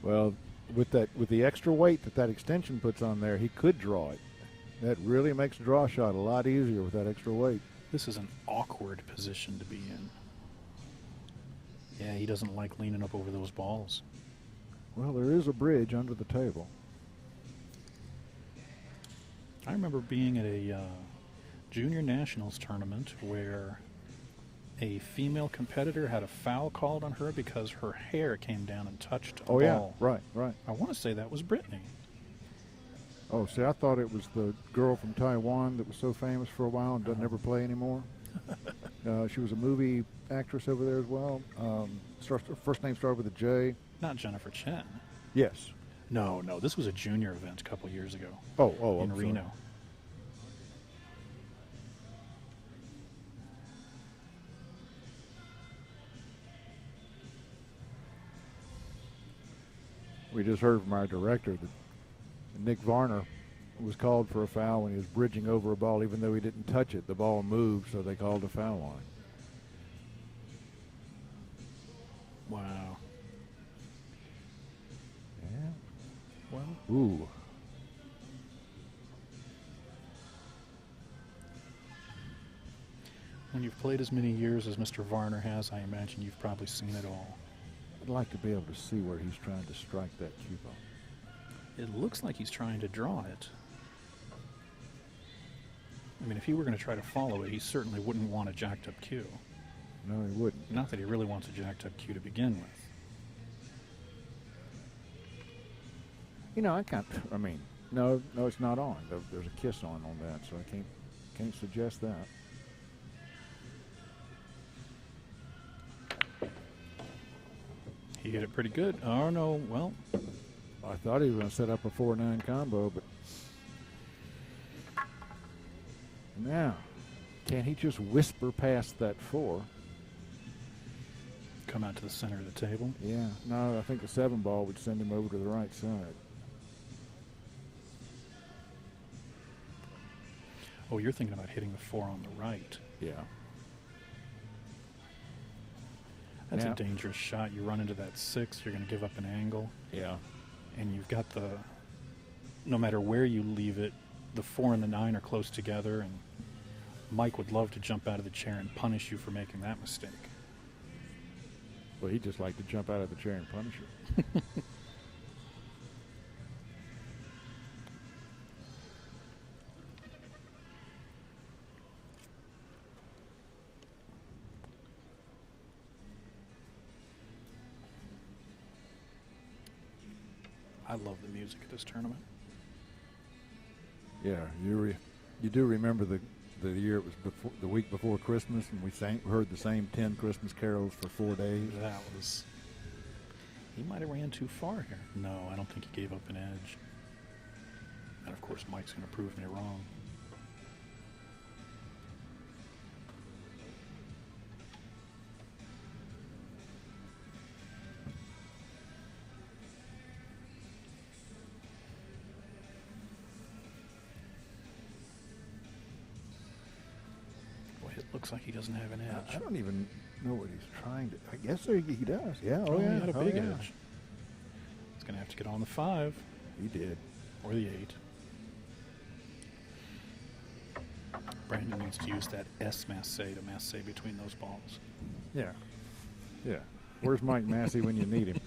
Well, with the extra weight that extension puts on there, he could draw it. That really makes a draw shot a lot easier with that extra weight. This is an awkward position to be in. Yeah, he doesn't like leaning up over those balls. Well, there is a bridge under the table. I remember being at a junior nationals tournament where a female competitor had a foul called on her because her hair came down and touched a ball. Yeah, right. I want to say that was Brittany. Oh, see, I thought it was the girl from Taiwan that was so famous for a while and doesn't ever play anymore. She was a movie actress over there as well. Her first name started with a J. Not Jennifer Chen. Yes. No, this was a junior event a couple years ago. Oh, in Reno. Sorry. We just heard from our director that Nick Varner was called for a foul when he was bridging over a ball, even though he didn't touch it. The ball moved, so they called a foul on it. Wow. Yeah. Well. Ooh. When you've played as many years as Mr. Varner has, I imagine you've probably seen it all. I'd like to be able to see where he's trying to strike that cue ball. It looks like he's trying to draw it. I mean, if he were going to try to follow it, he certainly wouldn't want a jacked up cue. No, he wouldn't. Not that he really wants a jacked up cue to begin with. You know, no, it's not on. There's a kiss on that, so I can't suggest that. He hit it pretty good. Oh, no, well. I thought he was going to set up a 4-9 combo, but now, can he just whisper past that 4? Come out to the center of the table. Yeah, no, I think the 7 ball would send him over to the right side. Oh, you're thinking about hitting the 4 on the right. Yeah. That's a dangerous shot. You run into that 6, you're going to give up an angle. Yeah. And you've got no matter where you leave it, the 4 and the 9 are close together, and Mike would love to jump out of the chair and punish you for making that mistake. Well, he'd just like to jump out of the chair and punish you. I love the music at this tournament. Yeah, you do remember the year it was the week before Christmas, and we heard the same 10 Christmas carols for 4 days. That was. He might have ran too far here. No, I don't think he gave up an edge. And of course, Mike's going to prove me wrong. Looks like he doesn't have an edge. I don't even know what he's trying to. I guess he does. Yeah. Oh, yeah. He had a big yeah. edge. He's going to have to get on the 5. He did. Or the 8. Brandon needs to use that S masse to masse between those balls. Yeah. Yeah. Where's Mike Massey when you need him?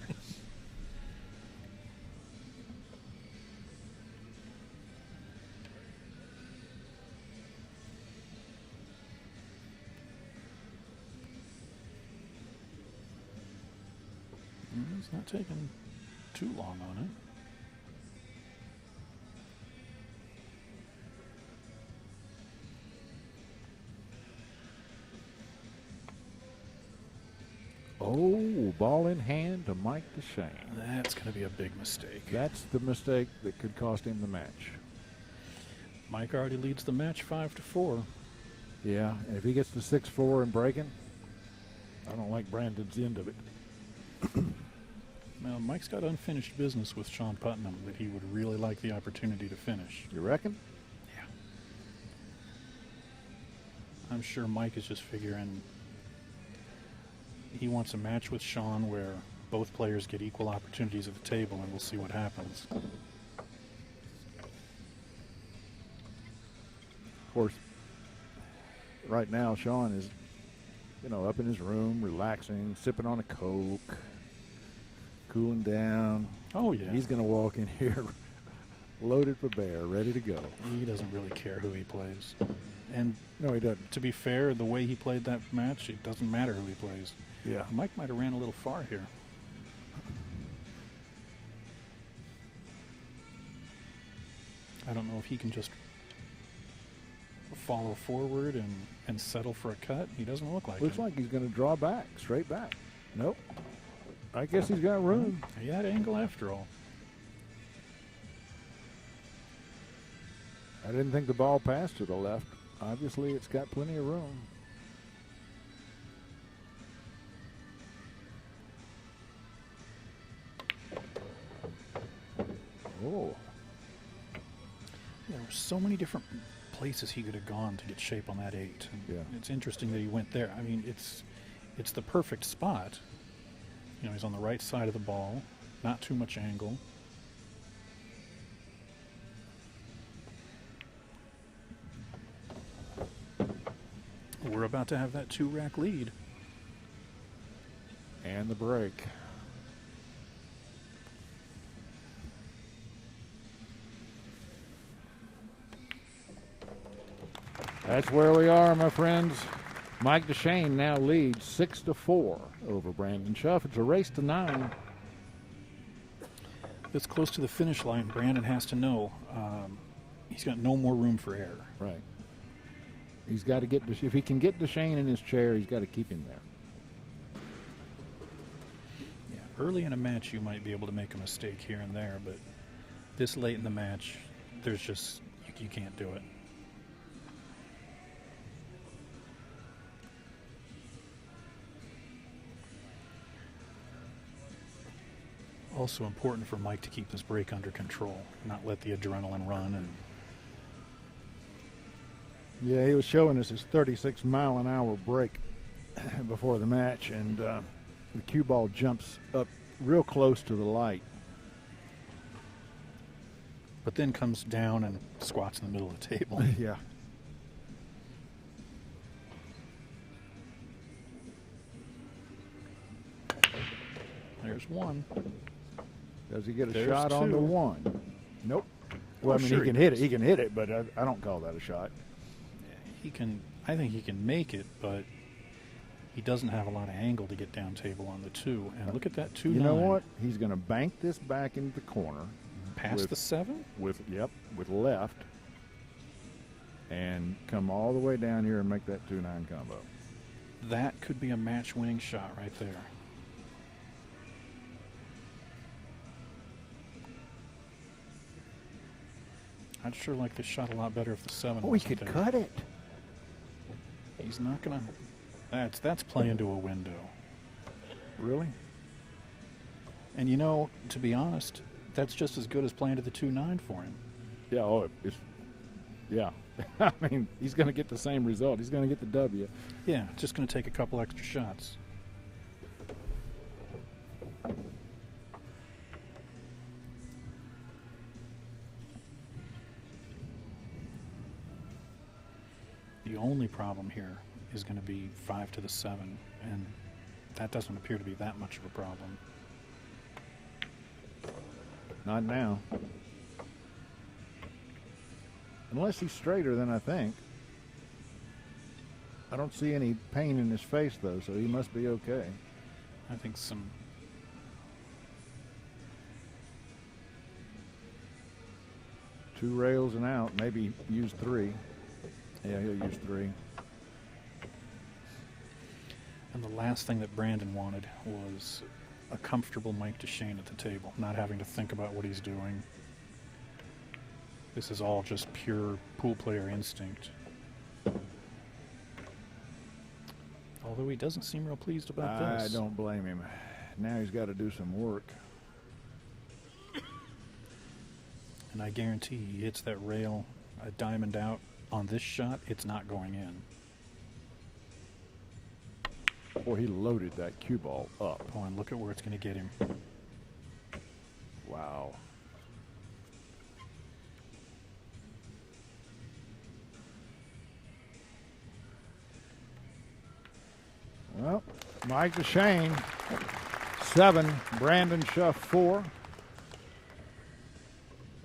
It's not taking too long on it. Oh, ball in hand to Mike Dechaine. That's going to be a big mistake. That's the mistake that could cost him the match. Mike already leads the match 5-4. Yeah, and if he gets to 6-4 and breaking, I don't like Brandon's end of it. Now, Mike's got unfinished business with Sean Putnam that he would really like the opportunity to finish. You reckon? Yeah. I'm sure Mike is just figuring, he wants a match with Sean where both players get equal opportunities at the table, and we'll see what happens. Of course, right now Sean is, up in his room, relaxing, sipping on a Coke, cooling down. Oh, yeah. He's going to walk in here loaded for bear, ready to go. He doesn't really care who he plays. And no, he doesn't. To be fair, the way he played that match, it doesn't matter who he plays. Yeah. Mike might have ran a little far here. I don't know if he can just follow forward and settle for a cut. He doesn't look like it. Looks like he's going to draw back, straight back. Nope. I guess he's got room. He had angle after all. I didn't think the ball passed to the left. Obviously, it's got plenty of room. Oh. There were so many different places he could have gone to get shape on that 8. And yeah. It's interesting that he went there. I mean, it's the perfect spot. He's on the right side of the ball, not too much angle. We're about to have that 2-rack lead. And the break. That's where we are, my friends. Mike Dechaine now leads 6-4 over Brandon Shuff. It's a race to 9. It's close to the finish line. Brandon has to know he's got no more room for error. Right. He's got to get, if he can get Dechaine in his chair, he's got to keep him there. Yeah, early in a match, you might be able to make a mistake here and there, but this late in the match, there's just, you can't do it. Also important for Mike to keep this break under control, not let the adrenaline run. And yeah, he was showing us his 36-mile-an-hour break before the match, and the cue ball jumps up real close to the light. But then comes down and squats in the middle of the table. Yeah. There's one. Does he get a There's shot on the 1? Nope. Well, I mean, sure he can hit it. He can hit it, but I don't call that a shot. He can. I think he can make it, but he doesn't have a lot of angle to get down table on the 2. And look at that 2-9. You know what? He's going to bank this back into the corner. Past the 7? With left. And come all the way down here and make that 2-9 combo. That could be a match-winning shot right there. I'd sure like this shot a lot better if the 7 Oh, he wasn't could there. cut it. He's not going to... That's playing to a window. Really? And, to be honest, that's just as good as playing to the 2-9 for him. Yeah, yeah. I mean, he's going to get the same result. He's going to get the W. Yeah, it's just going to take a couple extra shots. The only problem here is going to be 5 to the 7, and that doesn't appear to be that much of a problem. Not now. Unless he's straighter than I think. I don't see any pain in his face, though, so he must be okay. I think some... Two rails and out. Maybe use 3. Yeah, he'll use 3. And the last thing that Brandon wanted was a comfortable Mike Dechaine at the table, not having to think about what he's doing. This is all just pure pool player instinct. Although he doesn't seem real pleased about this. I don't blame him. Now he's got to do some work. And I guarantee he hits that rail a diamond out on this shot, it's not going in. Boy, he loaded that cue ball up. Oh, and look at where it's going to get him. Wow. Well, Mike Dechaine, 7. Brandon Shuff, 4.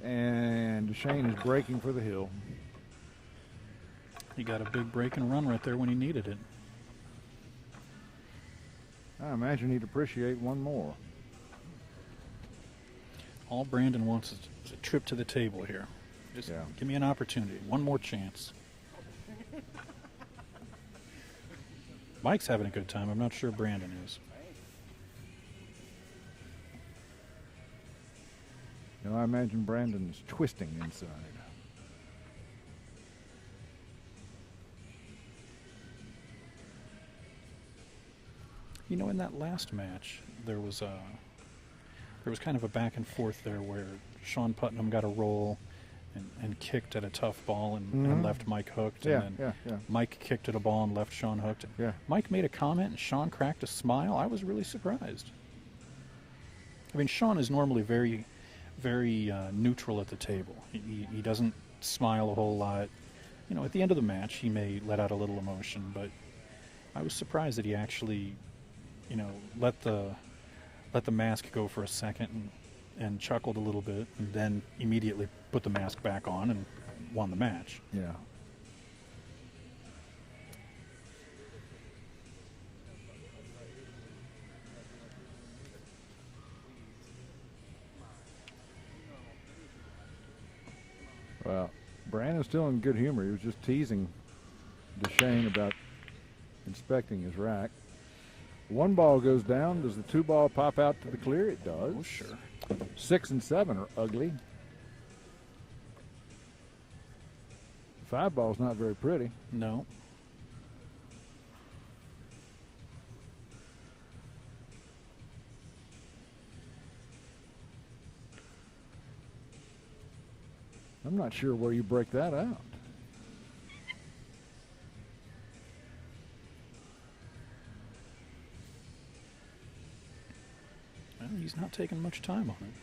And Dechaine is breaking for the hill. He got a big break and run right there when he needed it. I imagine he'd appreciate one more. All Brandon wants is a trip to the table here. Just give me an opportunity. One more chance. Mike's having a good time. I'm not sure Brandon is. You know, I imagine Brandon's twisting inside. You know, in that last match, there was kind of a back and forth there where Sean Putnam got a roll and kicked at a tough ball and left Mike hooked. And then Mike kicked at a ball and left Sean hooked. Yeah. Mike made a comment and Sean cracked a smile. I was really surprised. I mean, Sean is normally very, very neutral at the table. He doesn't smile a whole lot. You know, at the end of the match, he may let out a little emotion, but I was surprised that he actually, you know, let the mask go for a second and chuckled a little bit, and then immediately put the mask back on and won the match. Yeah. Well, Brandon's still in good humor. He was just teasing Dechaine about inspecting his rack. One ball goes down. Does the 2 ball pop out to the clear? It does. Oh, sure. 6 and 7 are ugly. 5 ball's not very pretty. No. I'm not sure where you break that out. Well, he's not taking much time on it.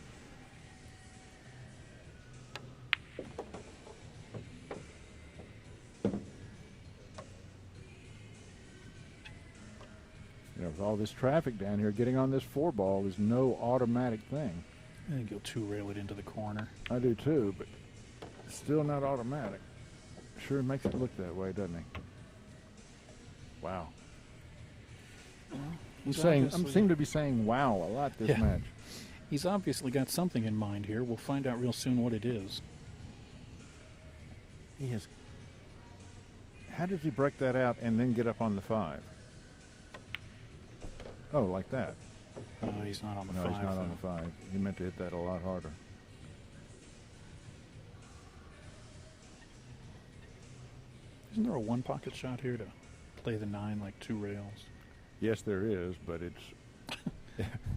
You know, with all this traffic down here, getting on this 4 ball is no automatic thing. I think he'll 2-rail it into the corner. I do too, but it's still not automatic. Sure makes it look that way, doesn't he? Wow. Well, I seem to be saying wow a lot this match. He's obviously got something in mind here. We'll find out real soon what it is. He has. How did he break that out and then get up on the 5? Oh, like that. No, he's not on the 5. No, he's not on the 5. He meant to hit that a lot harder. Isn't there a 1-pocket shot here to play the 9 like 2 rails? Yes, there is, but it's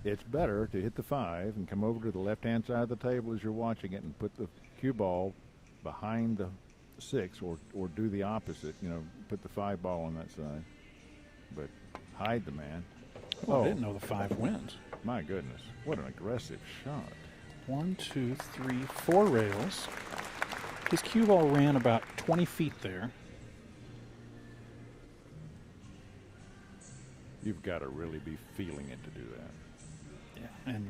it's better to hit the 5 and come over to the left-hand side of the table as you're watching it and put the cue ball behind the 6, or do the opposite. You know, put the 5 ball on that side, but hide the man. Oh, I didn't know the 5 wins. My goodness, what an aggressive shot! 1, 2, 3, 4 rails. His cue ball ran about 20 feet there. You've got to really be feeling it to do that. Yeah, and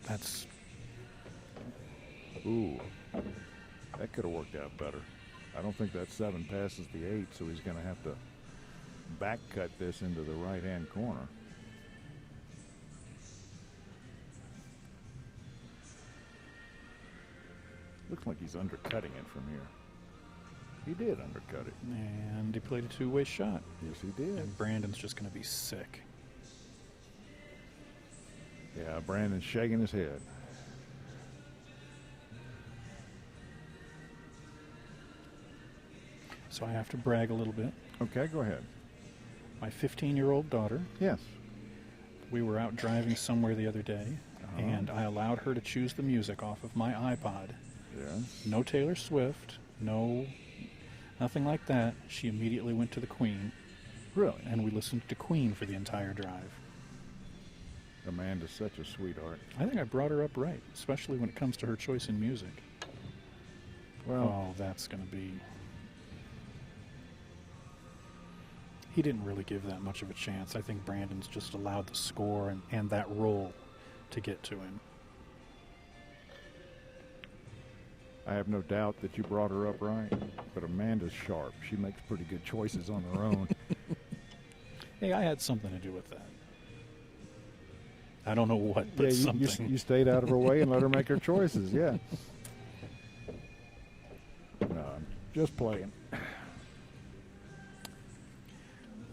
that's... Ooh, that could have worked out better. I don't think that 7 passes the 8, so he's going to have to back cut this into the right-hand corner. Looks like he's undercutting it from here. He did undercut it. And he played a 2-way shot. Yes, he did. And Brandon's just going to be sick. Yeah, Brandon's shaking his head. So I have to brag a little bit. Okay, go ahead. My 15-year-old daughter. Yes. We were out driving somewhere the other day, and I allowed her to choose the music off of my iPod. Yes. No Taylor Swift, nothing like that. She immediately went to the Queen. Really? And we listened to Queen for the entire drive. Amanda's such a sweetheart. I think I brought her up right, especially when it comes to her choice in music. Well, Oh, that's going to be... He didn't really give that much of a chance. I think Brandon's just allowed the score and that role to get to him. I have no doubt that you brought her up right, but Amanda's sharp. She makes pretty good choices on her own. Hey, I had something to do with that. I don't know what, but yeah, something. You stayed out of her way and let her make her choices, yeah. No, I'm just playing.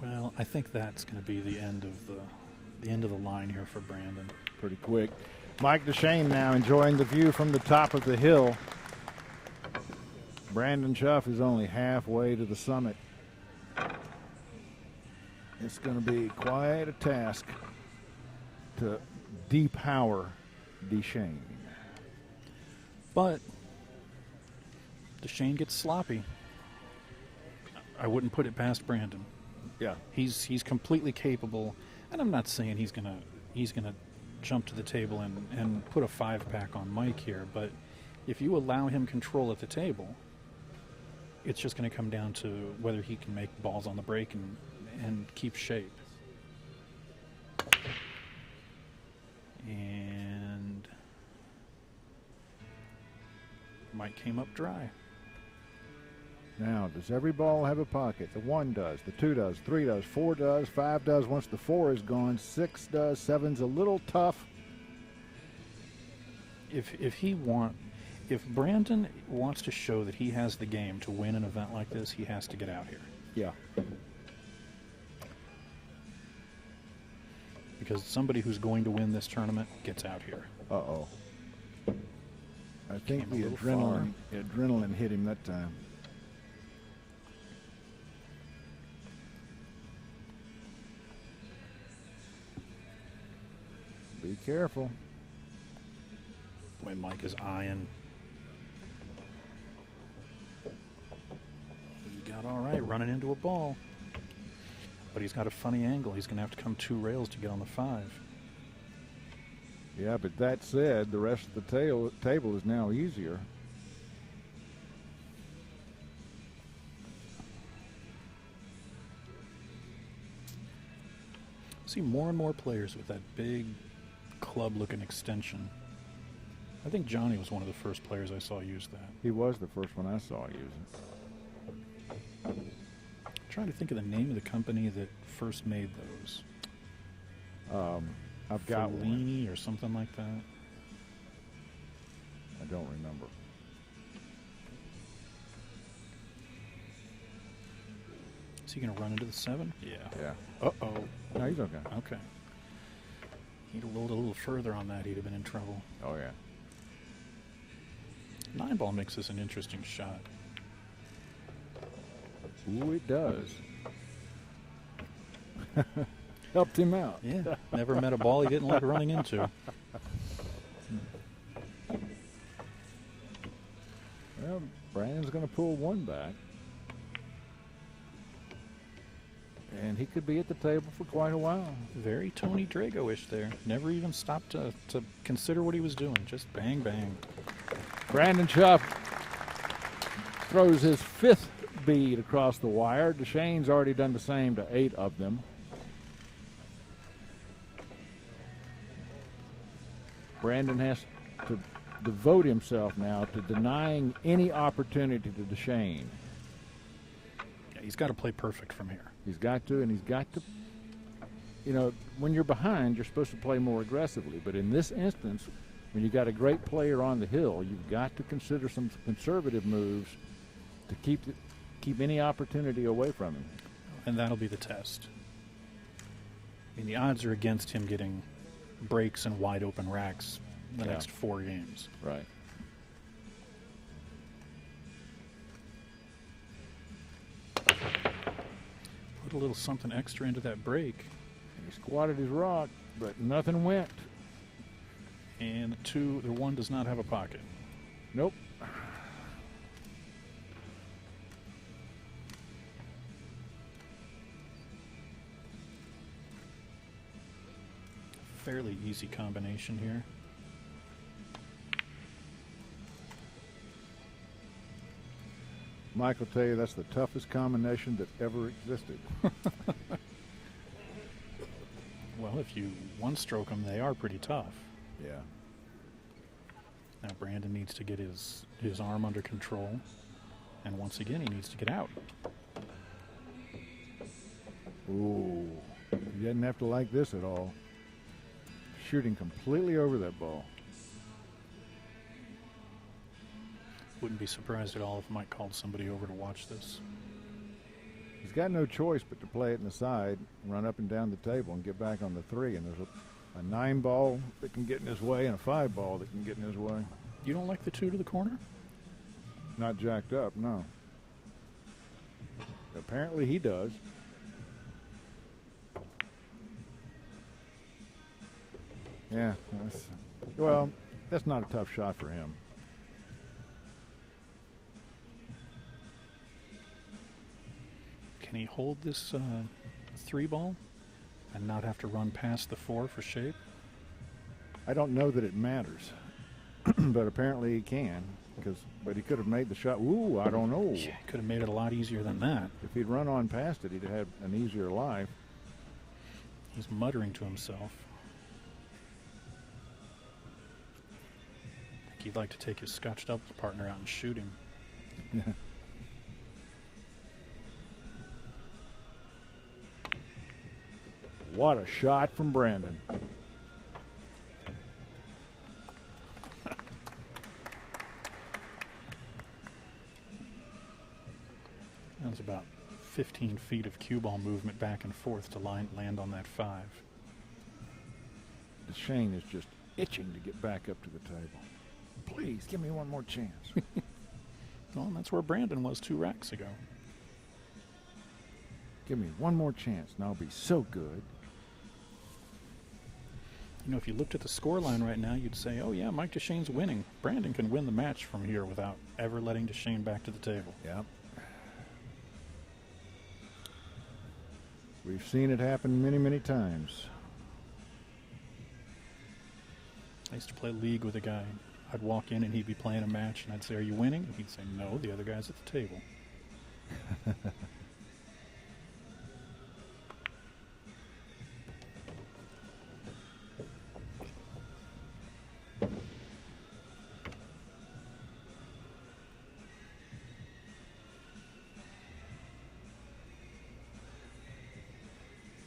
Well, I think that's going to be the end of the line here for Brandon. Pretty quick. Mike Dechaine now enjoying the view from the top of the hill. Brandon Shuff is only halfway to the summit. It's going to be quite a task to depower Dechaine. But Dechaine gets sloppy. I wouldn't put it past Brandon. Yeah. He's completely capable, and I'm not saying he's gonna jump to the table and put a 5-pack on Mike here, but if you allow him control at the table, it's just going to come down to whether he can make balls on the break and keep shape. And Mike came up dry. Now, does every ball have a pocket? The 1 does, the 2 does, 3 does, 4 does, 5 does. Once the 4 is gone, 6 does, 7's a little tough. If Brandon wants to show that he has the game to win an event like this, he has to get out here. Yeah. Because somebody who's going to win this tournament gets out here. Uh-oh. I think Came the a little adrenaline hit him that time. Be careful. Boy, Mike is eyeing. He got all right running into a ball. But he's got a funny angle. He's going to have to come 2 rails to get on the 5. Yeah, but that said, the rest of the table is now easier. See more and more players with that big club-looking extension. I think Johnny was one of the first players I saw use that. He was the first one I saw use it. I'm trying to think of the name of the company that first made those. I've got one. Fellini or something like that. I don't remember. Is he going to run into the 7? Yeah. Yeah. Uh-oh. No, he's okay. Okay. He'd have rolled a little further on that, he'd have been in trouble. Oh, yeah. 9-ball makes this an interesting shot. Ooh, it does. Helped him out. Yeah. Never met a ball he didn't like running into. Well, Brandon's going to pull 1 back. And he could be at the table for quite a while. Very Tony Drago-ish there. Never even stopped to consider what he was doing. Just bang, bang. Brandon Shuff throws his 5th bead across the wire. Dechaine's already done the same to 8 of them. Brandon has to devote himself now to denying any opportunity to Dechaine. Yeah, he's got to play perfect from here. He's got to, and he's got to, you know, when you're behind, you're supposed to play more aggressively. But in this instance, when you've got a great player on the hill, you've got to consider some conservative moves to keep any opportunity away from him. And that'll be the test. I mean, the odds are against him getting breaks and wide open racks the next 4 games. Right. Put a little something extra into that break. He squatted his rock, but nothing went. And the 1 does not have a pocket. Nope. fairly easy combination here. Mike will tell you that's the toughest combination that ever existed. Well, if you one-stroke them, they are pretty tough. Yeah. Now Brandon needs to get his arm under control. And once again, he needs to get out. Ooh. You didn't have to like this at all. Shooting completely over that ball. Wouldn't be surprised at all if Mike called somebody over to watch this. He's got no choice but to play it in the side, run up and down the table, and get back on the 3. And there's a 9 ball that can get in his way and a 5 ball that can get in his way. You don't like the 2 to the corner? Not jacked up, no. Apparently he does. Yeah. That's not a tough shot for him. Can he hold this 3 ball and not have to run past the 4 for shape? I don't know that it matters, but apparently he can. But he could have made the shot. Ooh, I don't know. Yeah, could have made it a lot easier than that. If he'd run on past it, he'd have an easier life. He's muttering to himself. I think he'd like to take his Scotch doubles partner out and shoot him. What a shot from Brandon. That's about 15 feet of cue ball movement back and forth to land on that 5. Dechaine is just itching to get back up to the table. Please, give me one more chance. Well, and that's where Brandon was 2 racks ago. Give me one more chance, and I'll be so good. You know, if you looked at the score line right now, you'd say, oh, yeah, Mike Dechaine's winning. Brandon can win the match from here without ever letting Dechaine back to the table. Yep. We've seen it happen many, many times. I used to play league with a guy. I'd walk in and he'd be playing a match, and I'd say, are you winning? And he'd say, no, the other guy's at the table.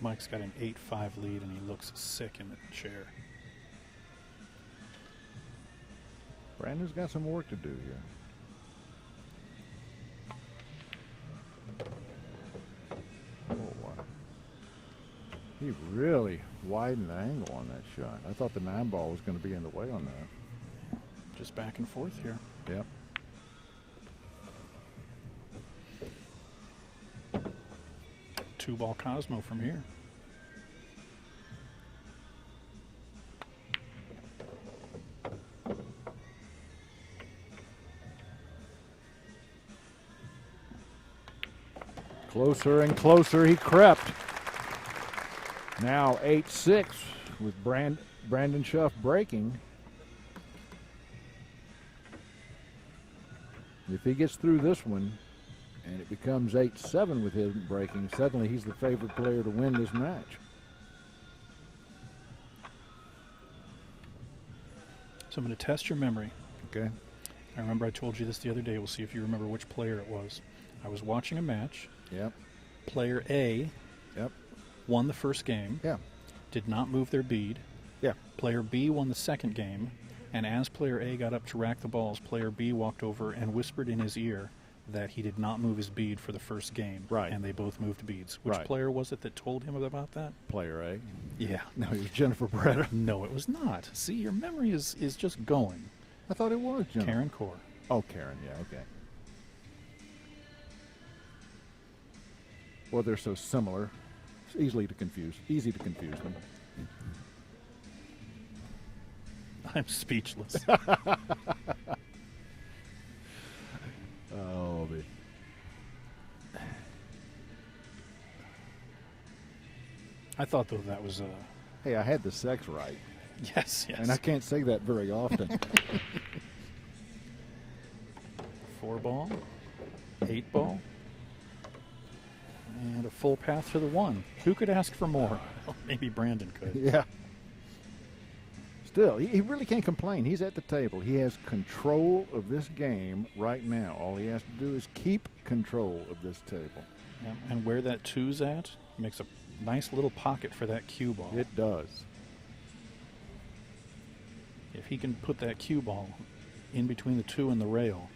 Mike's got an 8-5 lead, and he looks sick in the chair. Brandon's got some work to do here. Oh, wow. He really widened the angle on that shot. I thought the 9 ball was going to be in the way on that. Just back and forth here. Yep. Two-ball Cosmo from here. Closer and closer he crept. Now 8-6 with Brandon Shuff breaking. If he gets through this one and it becomes 8-7 with him breaking, suddenly he's the favorite player to win this match. So I'm going to test your memory. Okay. I remember I told you this the other day. We'll see if you remember which player it was. I was watching a match. Yep. Player A won the first game. Yeah. Did not move their bead. Yeah. Player B won the second game. And as player A got up to rack the balls, player B walked over and whispered in his ear that he did not move his bead for the first game. Right. And they both moved beads. Which Right. player was it that told him about that? Player A. Yeah. No, it was Jennifer Bretta. No, it was not. See, your memory is just going. I thought it was Jennifer. Karen Core. Oh, Karen, yeah, okay. Well, they're so similar. It's easy to confuse them. I'm speechless. Oh, I thought, though, that was Hey, I had the sex right. Yes, yes. And I can't say that very often. 4 ball, 8 ball, and a full path to the 1. Who could ask for more? Well, maybe Brandon could. Yeah. Still, he really can't complain. He's at the table. He has control of this game right now. All he has to do is keep control of this table. Yeah, and where that 2's at makes a nice little pocket for that cue ball. It does. If he can put that cue ball in between the 2 and the rail,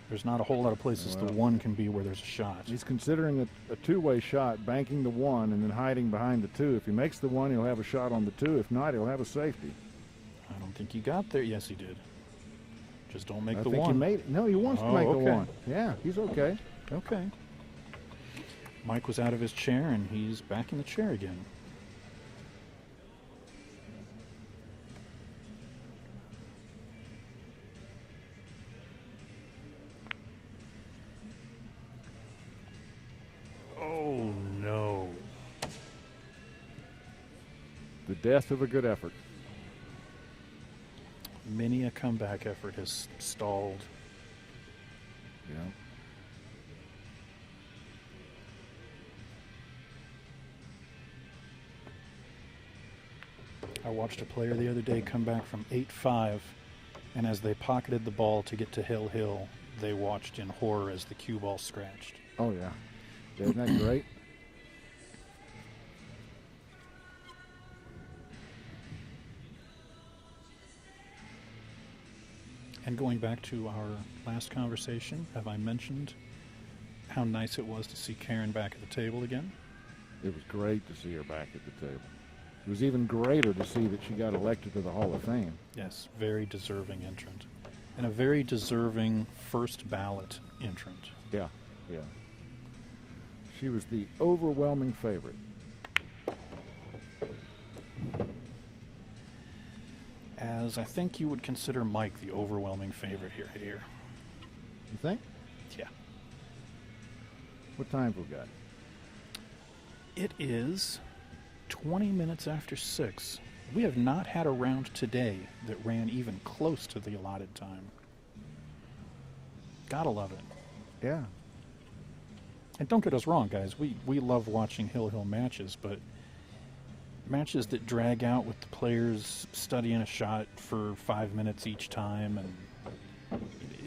there's not a whole lot of places the 1 can be where there's a shot. He's considering a two-way shot, banking the 1 and then hiding behind the 2. If he makes the 1, he'll have a shot on the 2. If not, he'll have a safety. I don't think he got there. Yes, he did. Just don't make the 1. I think he made it. No, he wants to make the 1. Yeah, he's okay. Okay. Mike was out of his chair, and he's back in the chair again. Oh, no. The death of a good effort. Many a comeback effort has stalled. Yeah. I watched a player the other day come back from 8-5, and as they pocketed the ball to get to Hill, they watched in horror as the cue ball scratched. Oh, yeah. Isn't that great? And going back to our last conversation, have I mentioned how nice it was to see Karen back at the table again? It was great to see her back at the table. It was even greater to see that she got elected to the Hall of Fame. Yes, very deserving entrant. And a very deserving first ballot entrant. Yeah, yeah. She was the overwhelming favorite. As I think you would consider Mike the overwhelming favorite here. You think? Yeah. What time have we got? It is 20 minutes after 6. We have not had a round today that ran even close to the allotted time. Gotta love it. Yeah. And don't get us wrong, guys. We love watching Hill Matches, but matches that drag out with the players studying a shot for 5 minutes each time, and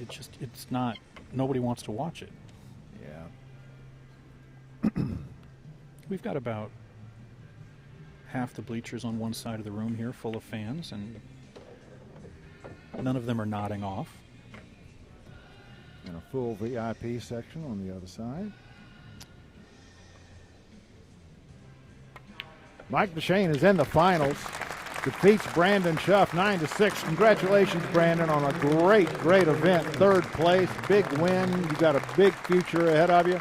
it's not, nobody wants to watch it. Yeah. We've got about half the bleachers on one side of the room here full of fans, and none of them are nodding off. And a full VIP section on the other side. Mike Dechaine is in the finals. Defeats Brandon Shuff 9-6. Congratulations, Brandon, on a great, great event. 3rd place, big win. You got a big future ahead of you.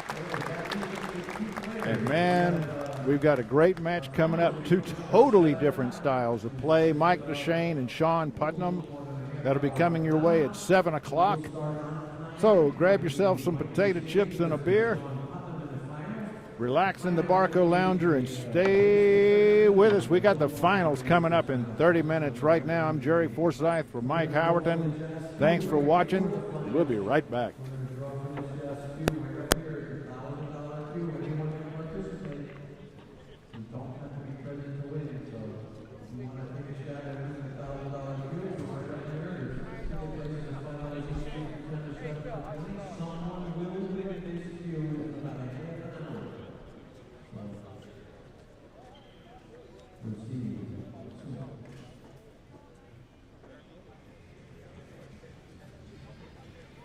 And man, we've got a great match coming up. 2 totally different styles of play. Mike Dechaine and Sean Putnam. That'll be coming your way at 7 o'clock. So grab yourself some potato chips and a beer. Relax in the Barco Lounger and stay with us. We got the finals coming up in 30 minutes. Right now, I'm Jerry Forsyth for Mike Howerton. Thanks for watching. We'll be right back.